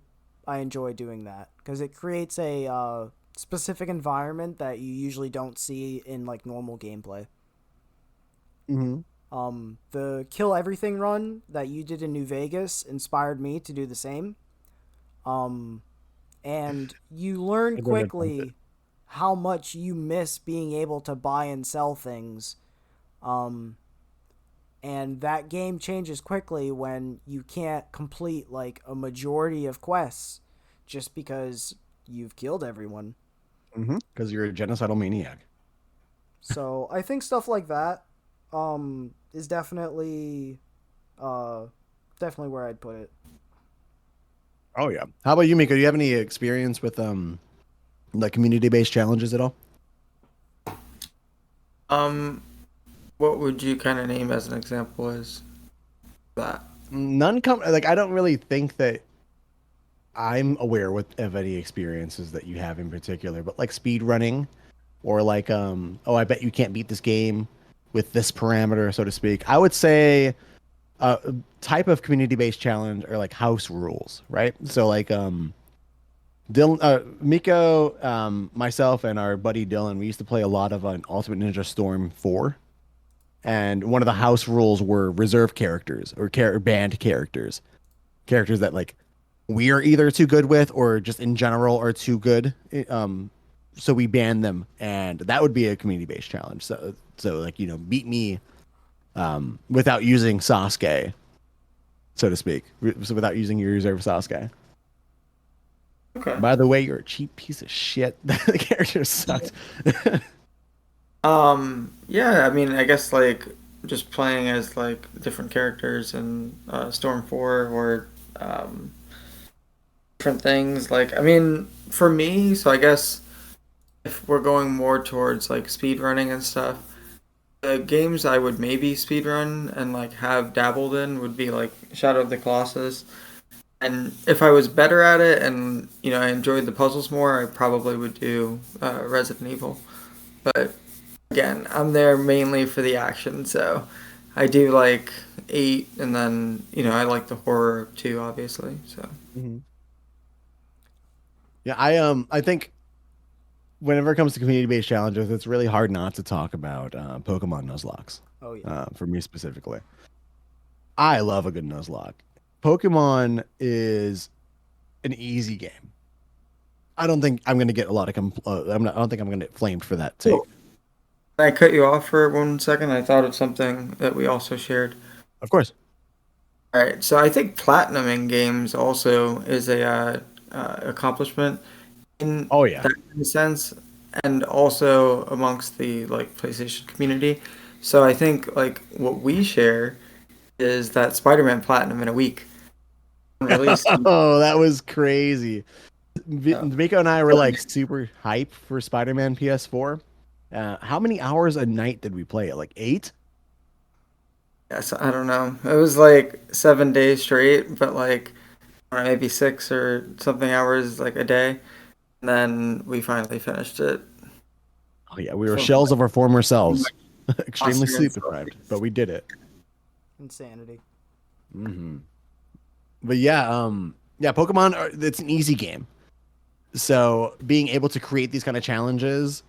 enjoy doing that because it creates a specific environment that you usually don't see in like normal gameplay. Mhm. The kill everything run that you did in New Vegas inspired me to do the same. Um, and you learn I don't know. quickly how much you miss being able to buy and sell things. Um, and that game changes quickly when you can't complete like a majority of quests just because you've killed everyone. Because you're a genocidal maniac. So I think stuff like that is definitely where I'd put it. Oh yeah. How about you, Miko? Do you have any experience with like community-based challenges at all? Um, what would you kind of name as an example as that? None come like I don't really think that I'm aware of any experiences that you have in particular, but like speed running or like oh I bet you can't beat this game with this parameter, so to speak. I would say a type of community-based challenge are like house rules, right? So like Dylan, Miko, myself, and our buddy Dylan, we used to play a lot of Ultimate Ninja Storm 4. And one of the house rules were reserve characters or banned characters. Characters that like we are either too good with or just in general are too good. So we ban them, and that would be a community-based challenge. So like beat me without using Sasuke, so to speak. So without using your reserve Sasuke. Okay. By the way, you're a cheap piece of shit. The character sucked. Yeah, I mean, I guess like just playing as like different characters in Storm 4 or um, different things. Like, I mean, for me, so I guess if we're going more towards like speed running and stuff, the games I would maybe speedrun and like have dabbled in would be like Shadow of the Colossus. And if I was better at it and I enjoyed the puzzles more, I probably would do Resident Evil. But again, I'm there mainly for the action, so I do like 8, and then I like the horror too, obviously. So Mhm. Yeah, I think whenever it comes to community-based challenges, it's really hard not to talk about Pokemon Nuzlocks. Oh yeah. For me specifically, I love a good Nuzlocke. Pokemon is an easy game. I don't think I'm gonna get a lot of I don't think I'm gonna get flamed for that take. Can I cut you off for 1 second? I thought of something that we also shared. Of course. All right, so I think platinum in games also is a accomplishment in Oh yeah. that kind of sense, and also amongst the like PlayStation community. So I think like what we share is that Spider-Man platinum in a week on release. Oh, that was crazy. Yeah. Miko and I were like super hype for Spider-Man PS4. How many hours a night did we play it? Like 8? Yes, I don't know. It was like 7 days straight, but like I don't know, maybe 6 or something hours like a day. And then we finally finished it. Oh yeah, we were So, shells of our former selves, like, extremely Monster and sleep stuff. deprived, but we did it. Insanity. hmm But yeah, yeah, Pokemon it's an easy game. So being able to create these kind of challenges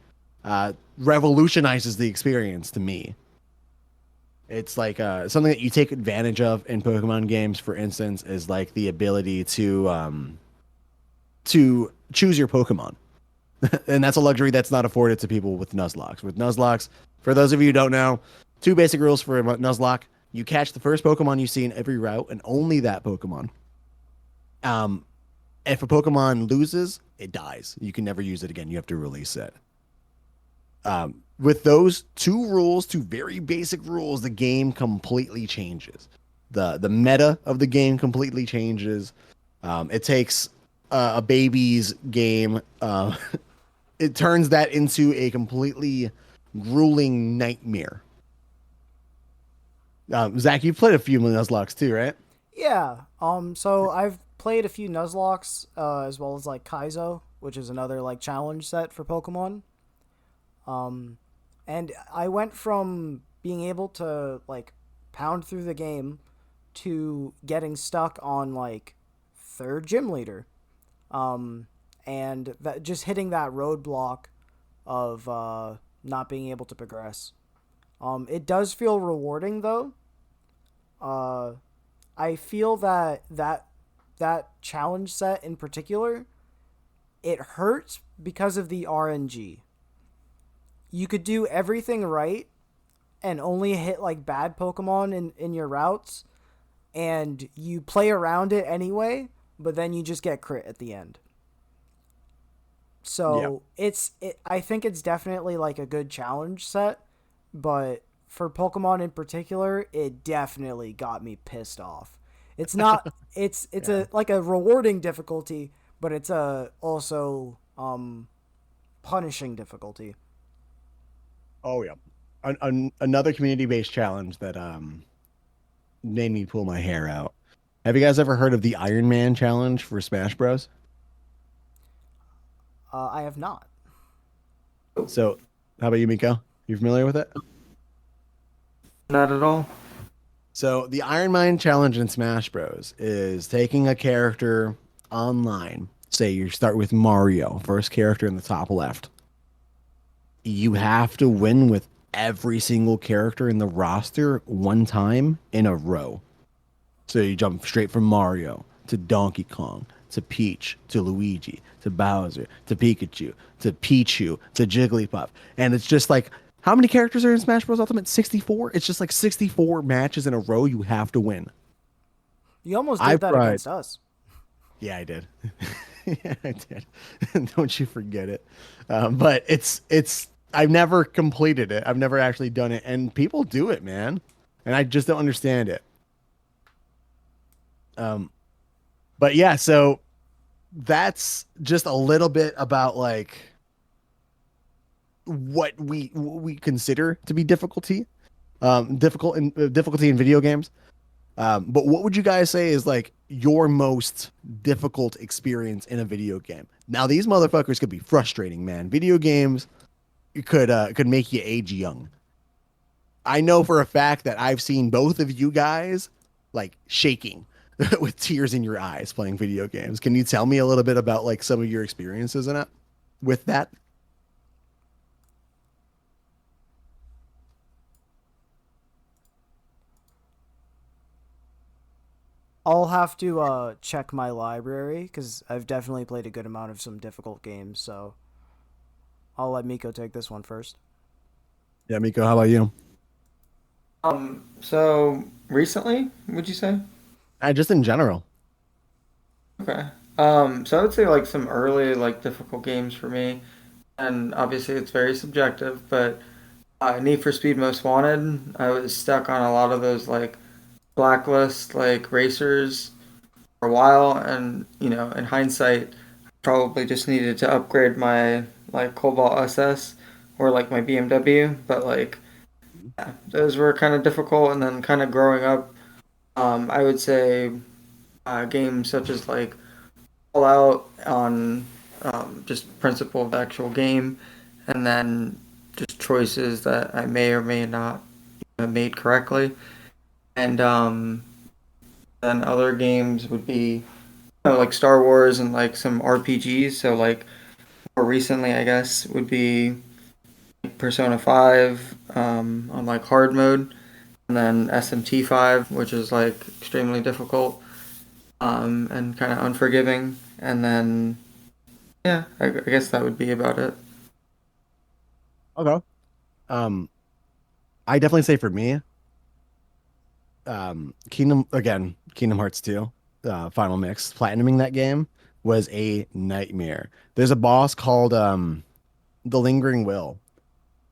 revolutionizes the experience to me. It's like something that you take advantage of in Pokemon games, for instance, is like the ability to choose your Pokemon. And that's a luxury that's not afforded to people with Nuzlocke. With Nuzlocke, for those of you who don't know, two basic rules for Nuzlocke. You catch the first Pokemon you see in every route and only that Pokemon. Um, if a Pokemon loses, it dies. You can never use it again. You have to release it. With those two rules, two very basic rules, the game completely changes. The meta of the game completely changes. It takes a baby's game. It turns that into a completely grueling nightmare. Zach, you've played a few Nuzlocke too, right? Yeah. So I've played a few Nuzlocks, as well as like Kaizo, which is another like challenge set for Pokemon. Um, and I went from being able to like pound through the game to getting stuck on like third gym leader. Um, and that just hitting that roadblock of not being able to progress. It does feel rewarding though. Uh, I feel that challenge set in particular, it hurts because of the RNG. You could do everything right and only hit like bad Pokemon in your routes, and you play around it anyway, but then you just get crit at the end. Yeah. So I think it's definitely like a good challenge set, but for Pokemon in particular, it definitely got me pissed off. It's not it's Yeah. a like a rewarding difficulty, but it's a also punishing difficulty. Oh yeah. Another community-based challenge that made me pull my hair out. Have you guys ever heard of the Iron Man challenge for Smash Bros? I have not. So, how about you, Miko? You familiar with it? Not at all. So, the Iron Man challenge in Smash Bros is taking a character online. Say you start with Mario, first character in the top left. You have to win with every single character in the roster one time in a row. So you jump straight from Mario to Donkey Kong to Peach to Luigi to Bowser to Pikachu to Pichu to Jigglypuff. And it's just like, how many characters are in Smash Bros. Ultimate? 64? It's just like 64 matches in a row you have to win. You almost did I've that tried. against us. Yeah, I did. Yeah, I did. Don't you forget it. But it's I've never completed it. I've never actually done it, and people do it, man. And I just don't understand it. Um, but yeah, so that's just a little bit about like what we consider to be difficulty in video games. But what would you guys say is like your most difficult experience in a video game? Now these motherfuckers could be frustrating, man. Video games could make you age young. I know for a fact that I've seen both of you guys like shaking with tears in your eyes playing video games. Can you tell me a little bit about like some of your experiences in it with that? I'll have to check my library because I've definitely played a good amount of some difficult games. So I'll let Miko take this one first. Yeah, Miko, how about you? So recently, would you say? Just in general. Okay. So I would say like some early like difficult games for me, and obviously it's very subjective, but Need for Speed Most Wanted, I was stuck on a lot of those like blacklist like racers for a while, and in hindsight, probably just needed to upgrade my like Cobalt SS or like my BMW, but like yeah, those were kind of difficult, and then kind of growing up, I would say games such as like Fallout on just principle of the actual game, and then just choices that I may or may not have made correctly. And then other games would be like Star Wars and like some RPGs. So like more recently, I guess would be Persona 5 on like hard mode, and then SMT 5, which is like extremely difficult and kind of unforgiving. And then yeah, I guess that would be about it. Okay. Um, I definitely say for me, Kingdom Hearts 2, Final Mix, platinuming that game was a nightmare. There's a boss called the Lingering Will,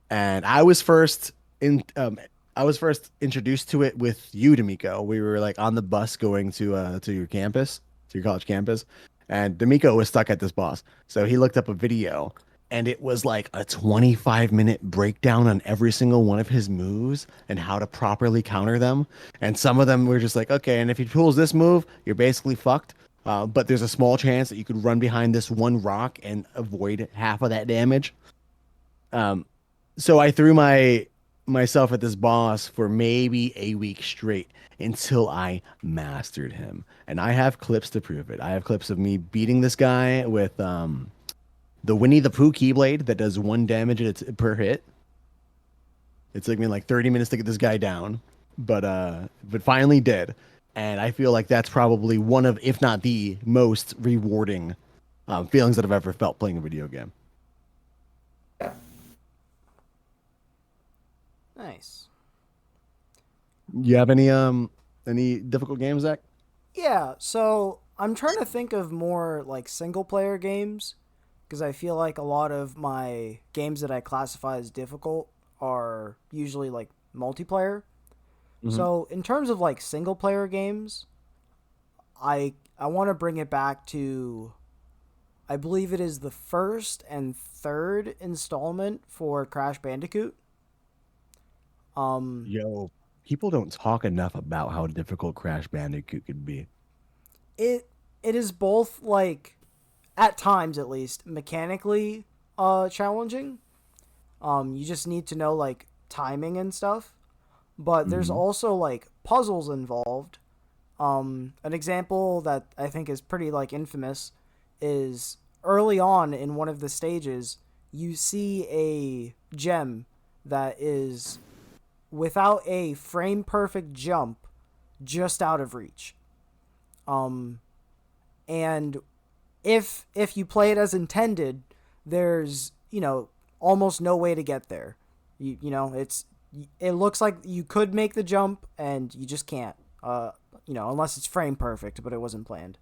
and I was first introduced to it with you, D'Amico. We were like on the bus going to your campus, to your college campus, and D'Amico was stuck at this boss. So he looked up a video, and it was like a 25-minute breakdown on every single one of his moves and how to properly counter them. And some of them were just like, okay, and if he pulls this move, you're basically fucked. But there's a small chance that you could run behind this one rock and avoid half of that damage. Um, so I threw myself at this boss for maybe a week straight until I mastered him. And I have clips to prove it. I have clips of me beating this guy with the Winnie the Pooh Keyblade that does one damage per hit. It took me like 30 minutes to get this guy down, but finally did. And I feel like that's probably one of, if not the most rewarding feelings that I've ever felt playing a video game. Yeah. Nice. You have any difficult games, Zach? Yeah, so I'm trying to think of more like single player games because I feel like a lot of my games that I classify as difficult are usually like multiplayer. Hmm. So in terms of like single player games, I want to bring it back to I believe it is the first and third installment for Crash Bandicoot. Um Yo, people don't talk enough about how difficult Crash Bandicoot could be. it it is both like at times at least mechanically challenging. You just need to know like timing and stuff, but there's Hmm. also like puzzles involved. An example that I think is pretty like infamous is early on in one of the stages, you see a gem that is without a frame perfect jump just out of reach. Um, and if you play it as intended, there's almost no way to get there. It looks like you could make the jump and you just can't. Unless it's frame perfect, but it wasn't planned.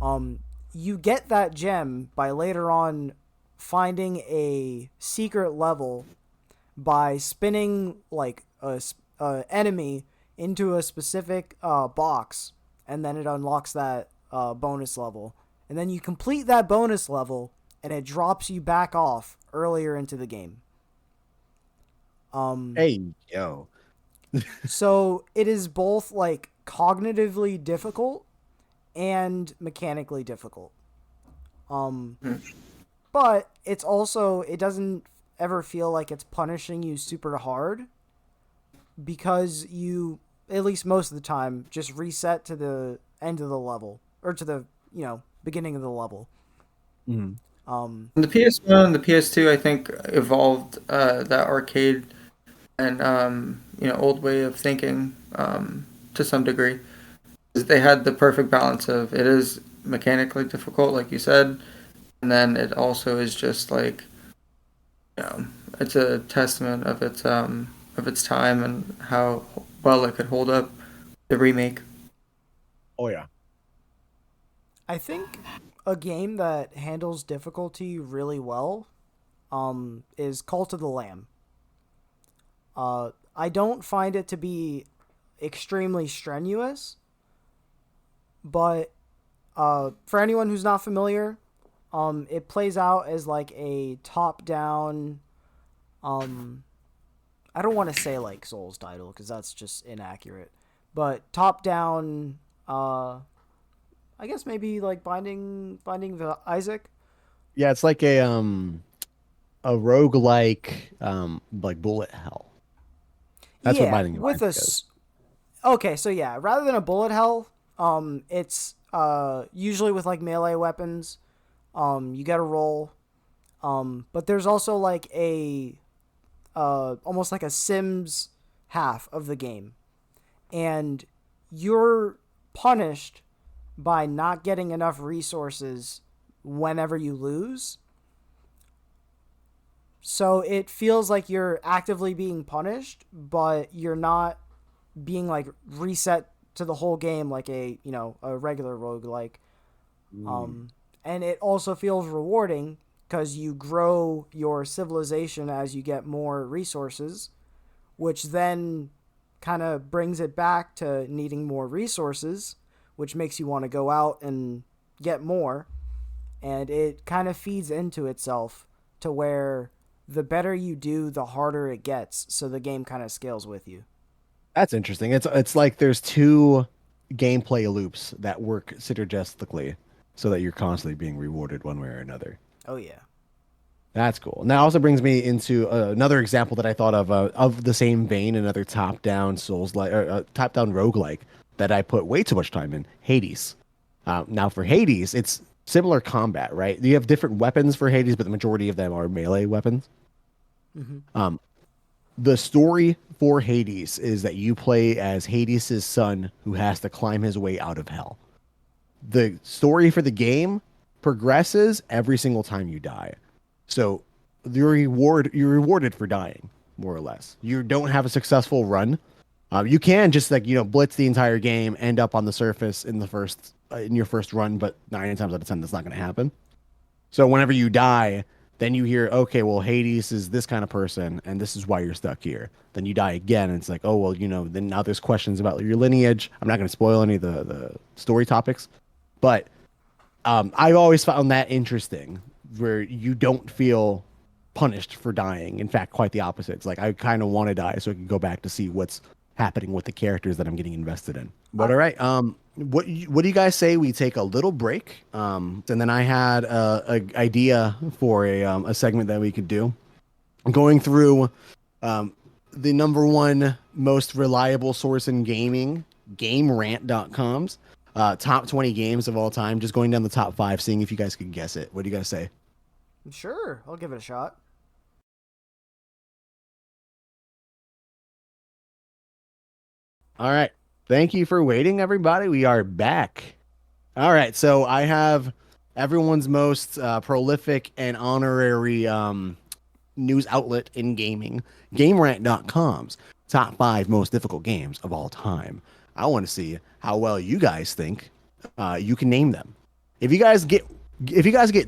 Um, you get that gem by later on finding a secret level by spinning like a enemy into a specific box, and then it unlocks that bonus level. And then you complete that bonus level, and it drops you back off earlier into the game. Um, Hey, yo. so it is both like cognitively difficult and mechanically difficult. Um, Hmm. but it doesn't ever feel like it's punishing you super hard because you at least most of the time just reset to the end of the level or to the beginning of the level. Mhm. Um, The PS1 and the PS2, I think, evolved that arcade and old way of thinking to some degree. They had the perfect balance of it is mechanically difficult, like you said, and then it also is just like you know, it's a testament of its time and how well it could hold up the remake. Oh yeah. I think a game that handles difficulty really well is Cult of the Lamb. I don't find it to be extremely strenuous, but for anyone who's not familiar, it plays out as like a top-down. I don't want to say like Souls title because that's just inaccurate, but top-down. I guess maybe like Binding the Isaac. Yeah, it's like a roguelike like bullet hell. That's what Yeah, Binding of with Isaac is. Okay, so yeah, rather than a bullet hell, it's usually with like melee weapons. You get a roll. But there's also like a almost like a Sims half of the game, and you're punished by not getting enough resources whenever you lose. So it feels like you're actively being punished, but you're not being like reset to the whole game like a regular roguelike. And it also feels rewarding because you grow your civilization as you get more resources, which then kind of brings it back to needing more resources, which makes you want to go out and get more. And it kind of feeds into itself to where the better you do, the harder it gets. So the game kind of scales with you. That's interesting. It's like there's two gameplay loops that work synergistically so that you're constantly being rewarded one way or another. Oh, yeah. That's cool. And that also brings me into another example that I thought of the same vein, another top-down Souls like or top-down roguelike that I put way too much time in, Hades. Now for Hades, it's similar combat, right? You have different weapons for Hades, but the majority of them are melee weapons. The story for Hades is that you play as Hades' son who has to climb his way out of hell. The story for the game progresses every single time you die. So you're rewarded for dying, more or less. You don't have a successful run. You can just blitz the entire game, end up on the surface in your first run, but 9 times out of 10 that's not going to happen. So whenever you die, then you hear, okay, well, Hades is this kind of person, and this is why you're stuck here. Then you die again, and it's like, oh, well, then now there's questions about your lineage. I'm not going to spoil any of the story topics, but I've always found that interesting, where you don't feel punished for dying. In fact, quite the opposite. It's like, I kind of want to die so I can go back to see what's happening with the characters that I'm getting invested in. But all right, what do you guys say we take a little break? And then I had a idea for a segment that we could do, going through the number one most reliable source in gaming, GameRant.com's top 20 games of all time. Just going down the top 5, seeing if you guys could guess it. What do you guys say? Sure, I'll give it a shot. All right. Thank you for waiting, everybody. We are back. All right. So I have everyone's most prolific and honorary news outlet in gaming, GameRant.com's top 5 most difficult games of all time. I want to see how well you guys think you can name them. If you guys get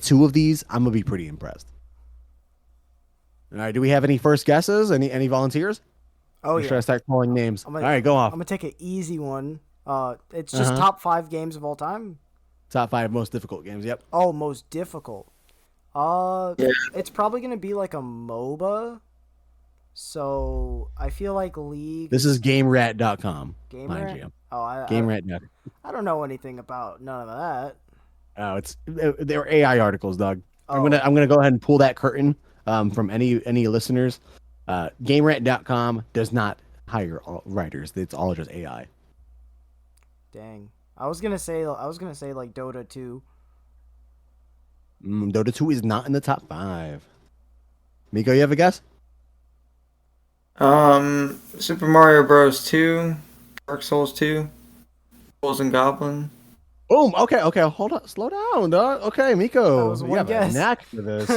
2 of these, I'm gonna be pretty impressed. All right. Do we have any first guesses? Any volunteers? Oh, Should I start calling names? All right, go off. I'm gonna take an easy one. It's just top 5 games of all time. Top 5 most difficult games. Yep. Oh, most difficult. It's probably gonna be like a MOBA. So I feel like League. This is GameRat.com. GameRat. You. Oh, GameRat.com. I don't know anything about none of that. Oh, they're AI articles, Doug. Oh. I'm gonna go ahead and pull that curtain from any listeners. GameRant.com does not hire writers. It's all just AI. Dang. I was gonna say like Dota 2. Dota 2 is not in the top 5. Miko, you have a guess? Super Mario Bros. 2, Dark Souls 2, Ghouls and Goblin. Boom. Okay. Hold on. Slow down, dog. Okay, Miko. That was You one have guess. a knack for this.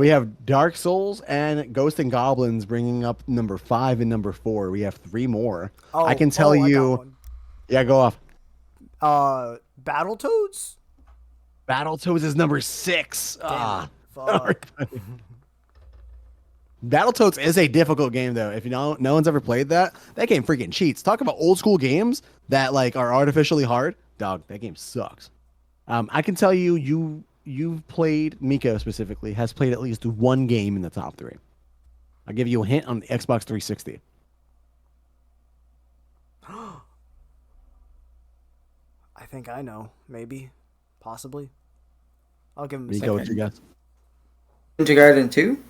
We have Dark Souls and Ghost and Goblins bringing up number 5 and number 4. We have 3 more. I can tell I got you. one. Yeah, go off. Battletoads. Battletoads is number 6. Damn Ah. it. Fuck. Battletoads is a difficult game though. If you know no one's ever played that, that game freaking cheats. Talk about old school games that like are artificially hard. Dog, that game sucks. I can tell you, you've played Miko specifically has played at least one game in the top 3. I'll give you a hint on the Xbox 360. I think I know. Maybe. Possibly. I'll give him a Miko, second. what's your guess? Ninja Gaiden 2?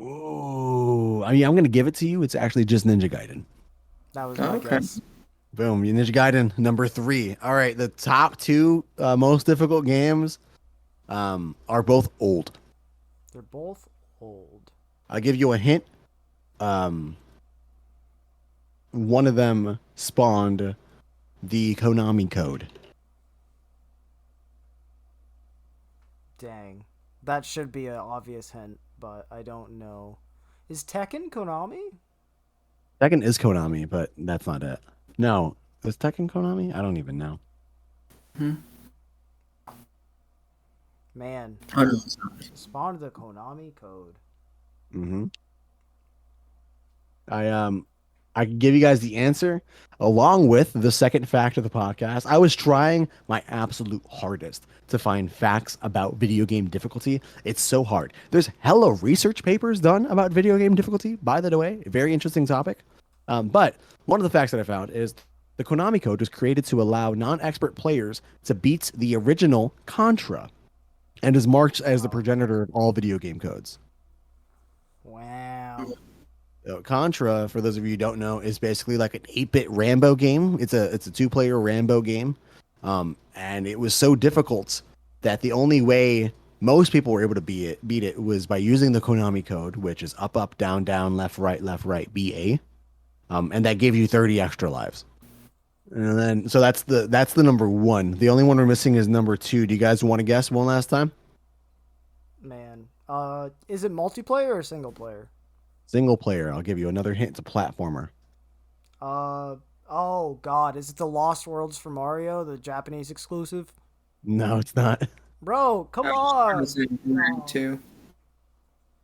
Ooh, I mean, I'm gonna give it to you. It's actually just Ninja Gaiden. That was my Okay. guess. Boom, Ninja Gaiden number 3. All right, the top 2 most difficult games are both old. They're both old. I'll give you a hint. One of them spawned the Konami code. Dang. That should be an obvious hint, but I don't know. Is Tekken Konami? Tekken is Konami, but that's not it. No, is Tekken Konami? I don't even know. Man. 100%. Spawned the Konami code. Mm-hmm. I can give you guys the answer along with the second fact of the podcast. I was trying my absolute hardest to find facts about video game difficulty. It's so hard. There's hella research papers done about video game difficulty, by the way. A very interesting topic. But one of the facts that I found is the Konami code was created to allow non-expert players to beat the original Contra and is marked as the progenitor of all video game codes. Wow. Contra, for those of you who don't know, is basically like an 8-bit Rambo game. It's a 2-player Rambo game, and it was so difficult that the only way most people were able to beat it was by using the Konami code, which is up, up, down, down, left, right, BA, and that gave you 30 extra lives. And then so that's the number 1. The only one we're missing is number 2. Do you guys want to guess one last time? Man. Is it multiplayer or single player? Single player. I'll give you another hint. It's a platformer. Oh god, is it the Lost Worlds for Mario, the Japanese exclusive? No, it's not. Bro, come on. 2.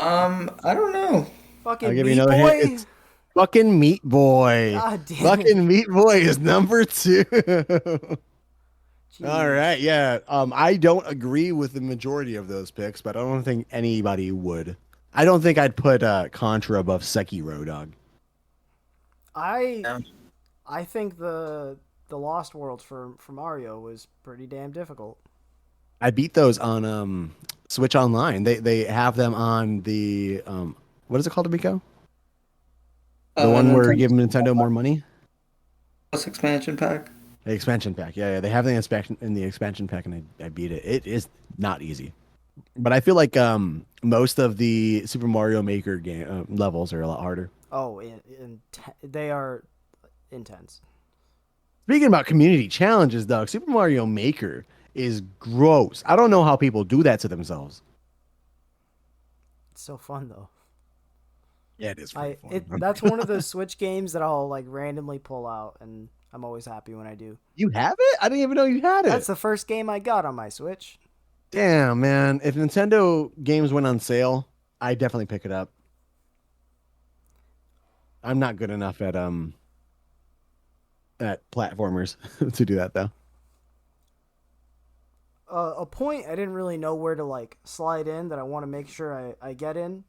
I don't know. Fucking I'll give you Meat another Boy. hint. It's fucking Meat Boy. God damn Fucking it. Meat Boy is number 2. Jeez. All right, yeah. I don't agree with the majority of those picks, but I don't think anybody would. I don't think I'd put Contra above Sekiro, dog. I think the Lost Worlds for Mario was pretty damn difficult. I beat those on Switch Online. They have them on the what is it called, Amico? The one where you give Nintendo more money? Plus expansion pack. The expansion pack. Yeah, they have the expansion pack, and I beat it. It is not easy. But I feel like most of the Super Mario Maker game levels are a lot harder. Oh, they are intense. Speaking about community challenges, dog, Super Mario Maker is gross. I don't know how people do that to themselves. It's so fun though. Yeah, it is. Fun. That's one of those Switch games that I'll like randomly pull out, and I'm always happy when I do. You have it? I didn't even know you had it. That's the first game I got on my Switch. Damn, man. If Nintendo games went on sale, I'd definitely pick it up. I'm not good enough at platformers to do that though. A point I didn't really know where to like slide in that I want to make sure I get in.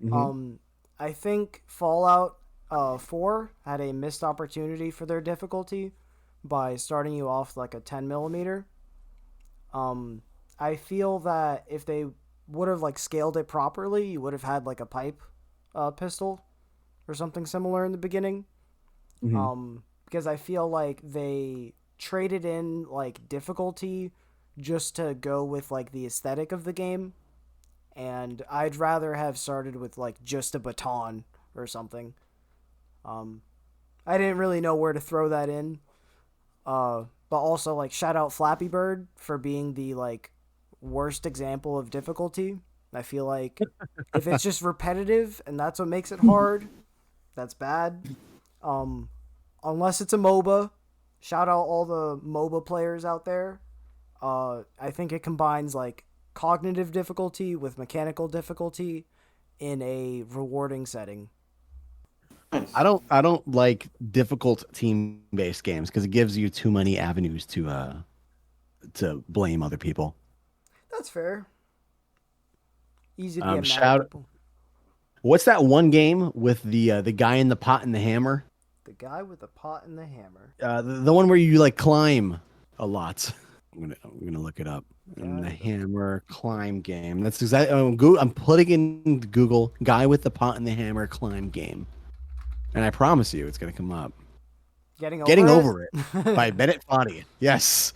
Mm-hmm. I think Fallout 4 had a missed opportunity for their difficulty by starting you off like a 10mm. I feel that if they would have like scaled it properly, you would have had like a pipe pistol or something similar in the beginning. Mm-hmm. Because I feel like they traded in like difficulty just to go with like the aesthetic of the game, and I'd rather have started with like just a baton or something. I didn't really know where to throw that in. But also like shout out Flappy Bird for being the like worst example of difficulty. I feel like if it's just repetitive and that's what makes it hard, that's bad. Unless it's a MOBA, shout out all the MOBA players out there. I think it combines like cognitive difficulty with mechanical difficulty in a rewarding setting. Nice. I don't like difficult team based games because it gives you too many avenues to blame other people. That's fair. Easy to get mad Shout at people. What's that one game with the guy in the pot and the hammer? The guy with the pot and the hammer. The one where you like climb a lot. I'm gonna look it up. And the Guy- hammer climb game. That's exactly. I'm putting in Google guy with the pot and the hammer climb game, and I promise you, it's gonna come up. Getting over it by Bennett Foddy. Yes.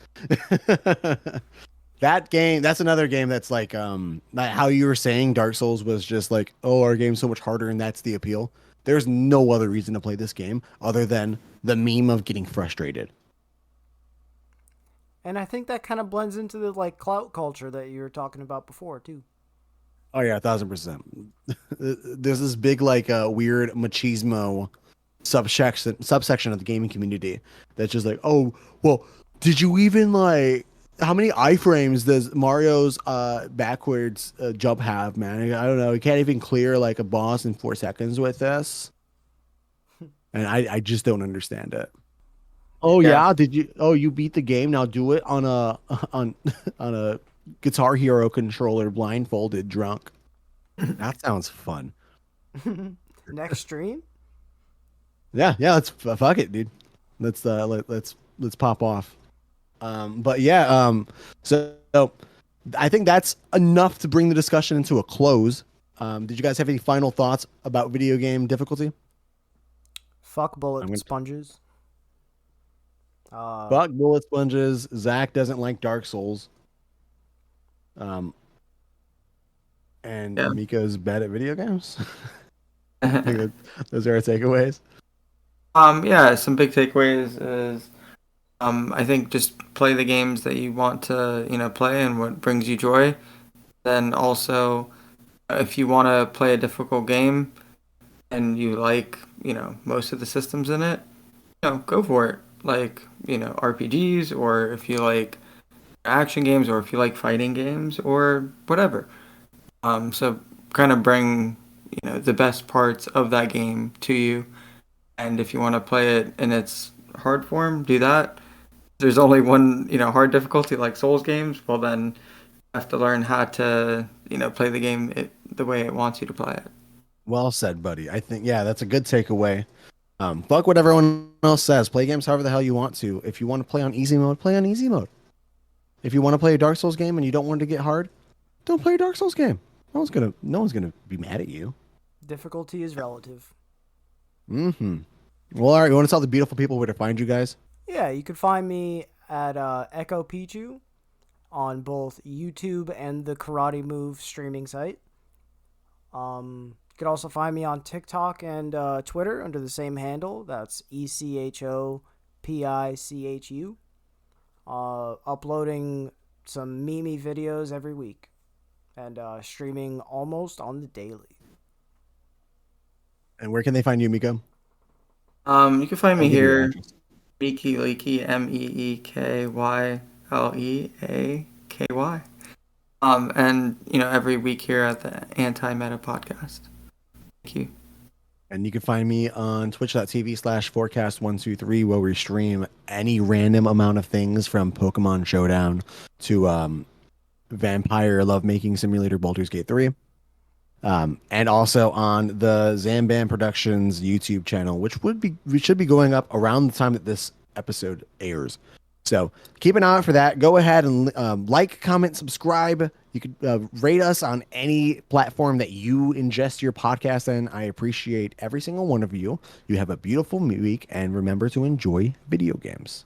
That game, that's another game that's like how you were saying Dark Souls was just like, oh, our game's so much harder and that's the appeal. There's no other reason to play this game other than the meme of getting frustrated. And I think that kind of blends into the like clout culture that you were talking about before too. Oh yeah, 1,000%. There's this big like weird machismo subsection of the gaming community that's just like, oh, well, did you even like how many iframes does Mario's backwards jump have, man? I don't know. You can't even clear like a boss in 4 seconds with this. And I just don't understand it. Oh Yeah. yeah, did you? Oh, you beat the game. Now do it on a on on a Guitar Hero controller, blindfolded, drunk. That sounds fun. Next stream? Yeah. Let's fuck it, dude. Let's pop off. But yeah. So I think that's enough to bring the discussion into a close. Did you guys have any final thoughts about video game difficulty? Fuck bullet I'm gonna- sponges. Fuck bullet sponges. Zach doesn't like Dark Souls. And Yeah. Miko's bad at video games. I think those are our takeaways. Yeah, some big takeaways is I think just play the games that you want to, play and what brings you joy. Then also, if you want to play a difficult game and you like, most of the systems in it, go for it. Like, RPGs, or if you like action games, or if you like fighting games, or whatever. So kind of bring, the best parts of that game to you. And if you want to play it in its hard form, do that. There's only one, hard difficulty like Souls games. Well, then you have to learn how to, play the game the way it wants you to play it. Well said, buddy. I think that's a good takeaway. Fuck what everyone else says. Play games however the hell you want to. If you want to play on easy mode, play on easy mode. If you want to play a Dark Souls game and you don't want it to get hard, don't play a Dark Souls game. No one's gonna be mad at you. Difficulty is relative. Mm-hmm. Well, all right. You want to tell the beautiful people where to find you guys? Yeah, you can find me at Echo Pichu on both YouTube and the Karate Move streaming site. You can also find me on TikTok and Twitter under the same handle. That's ECHOPICHU. Uploading some meme videos every week and streaming almost on the daily. And where can they find you, Miko? You can find me I'll give you your here, address. Meeky Leaky, MEEKYLEAKY. And every week here at the Anti-Meta Podcast. Thank you. And you can find me on twitch.tv/forecast123 where we stream any random amount of things from Pokemon Showdown to Vampire Lovemaking Simulator Baldur's Gate 3. And also on the Zamban Productions YouTube channel, which should be going up around the time that this episode airs. So keep an eye out for that. Go ahead and like, comment, subscribe. You could rate us on any platform that you ingest your podcast in. I appreciate every single one of you. You have a beautiful week, and remember to enjoy video games.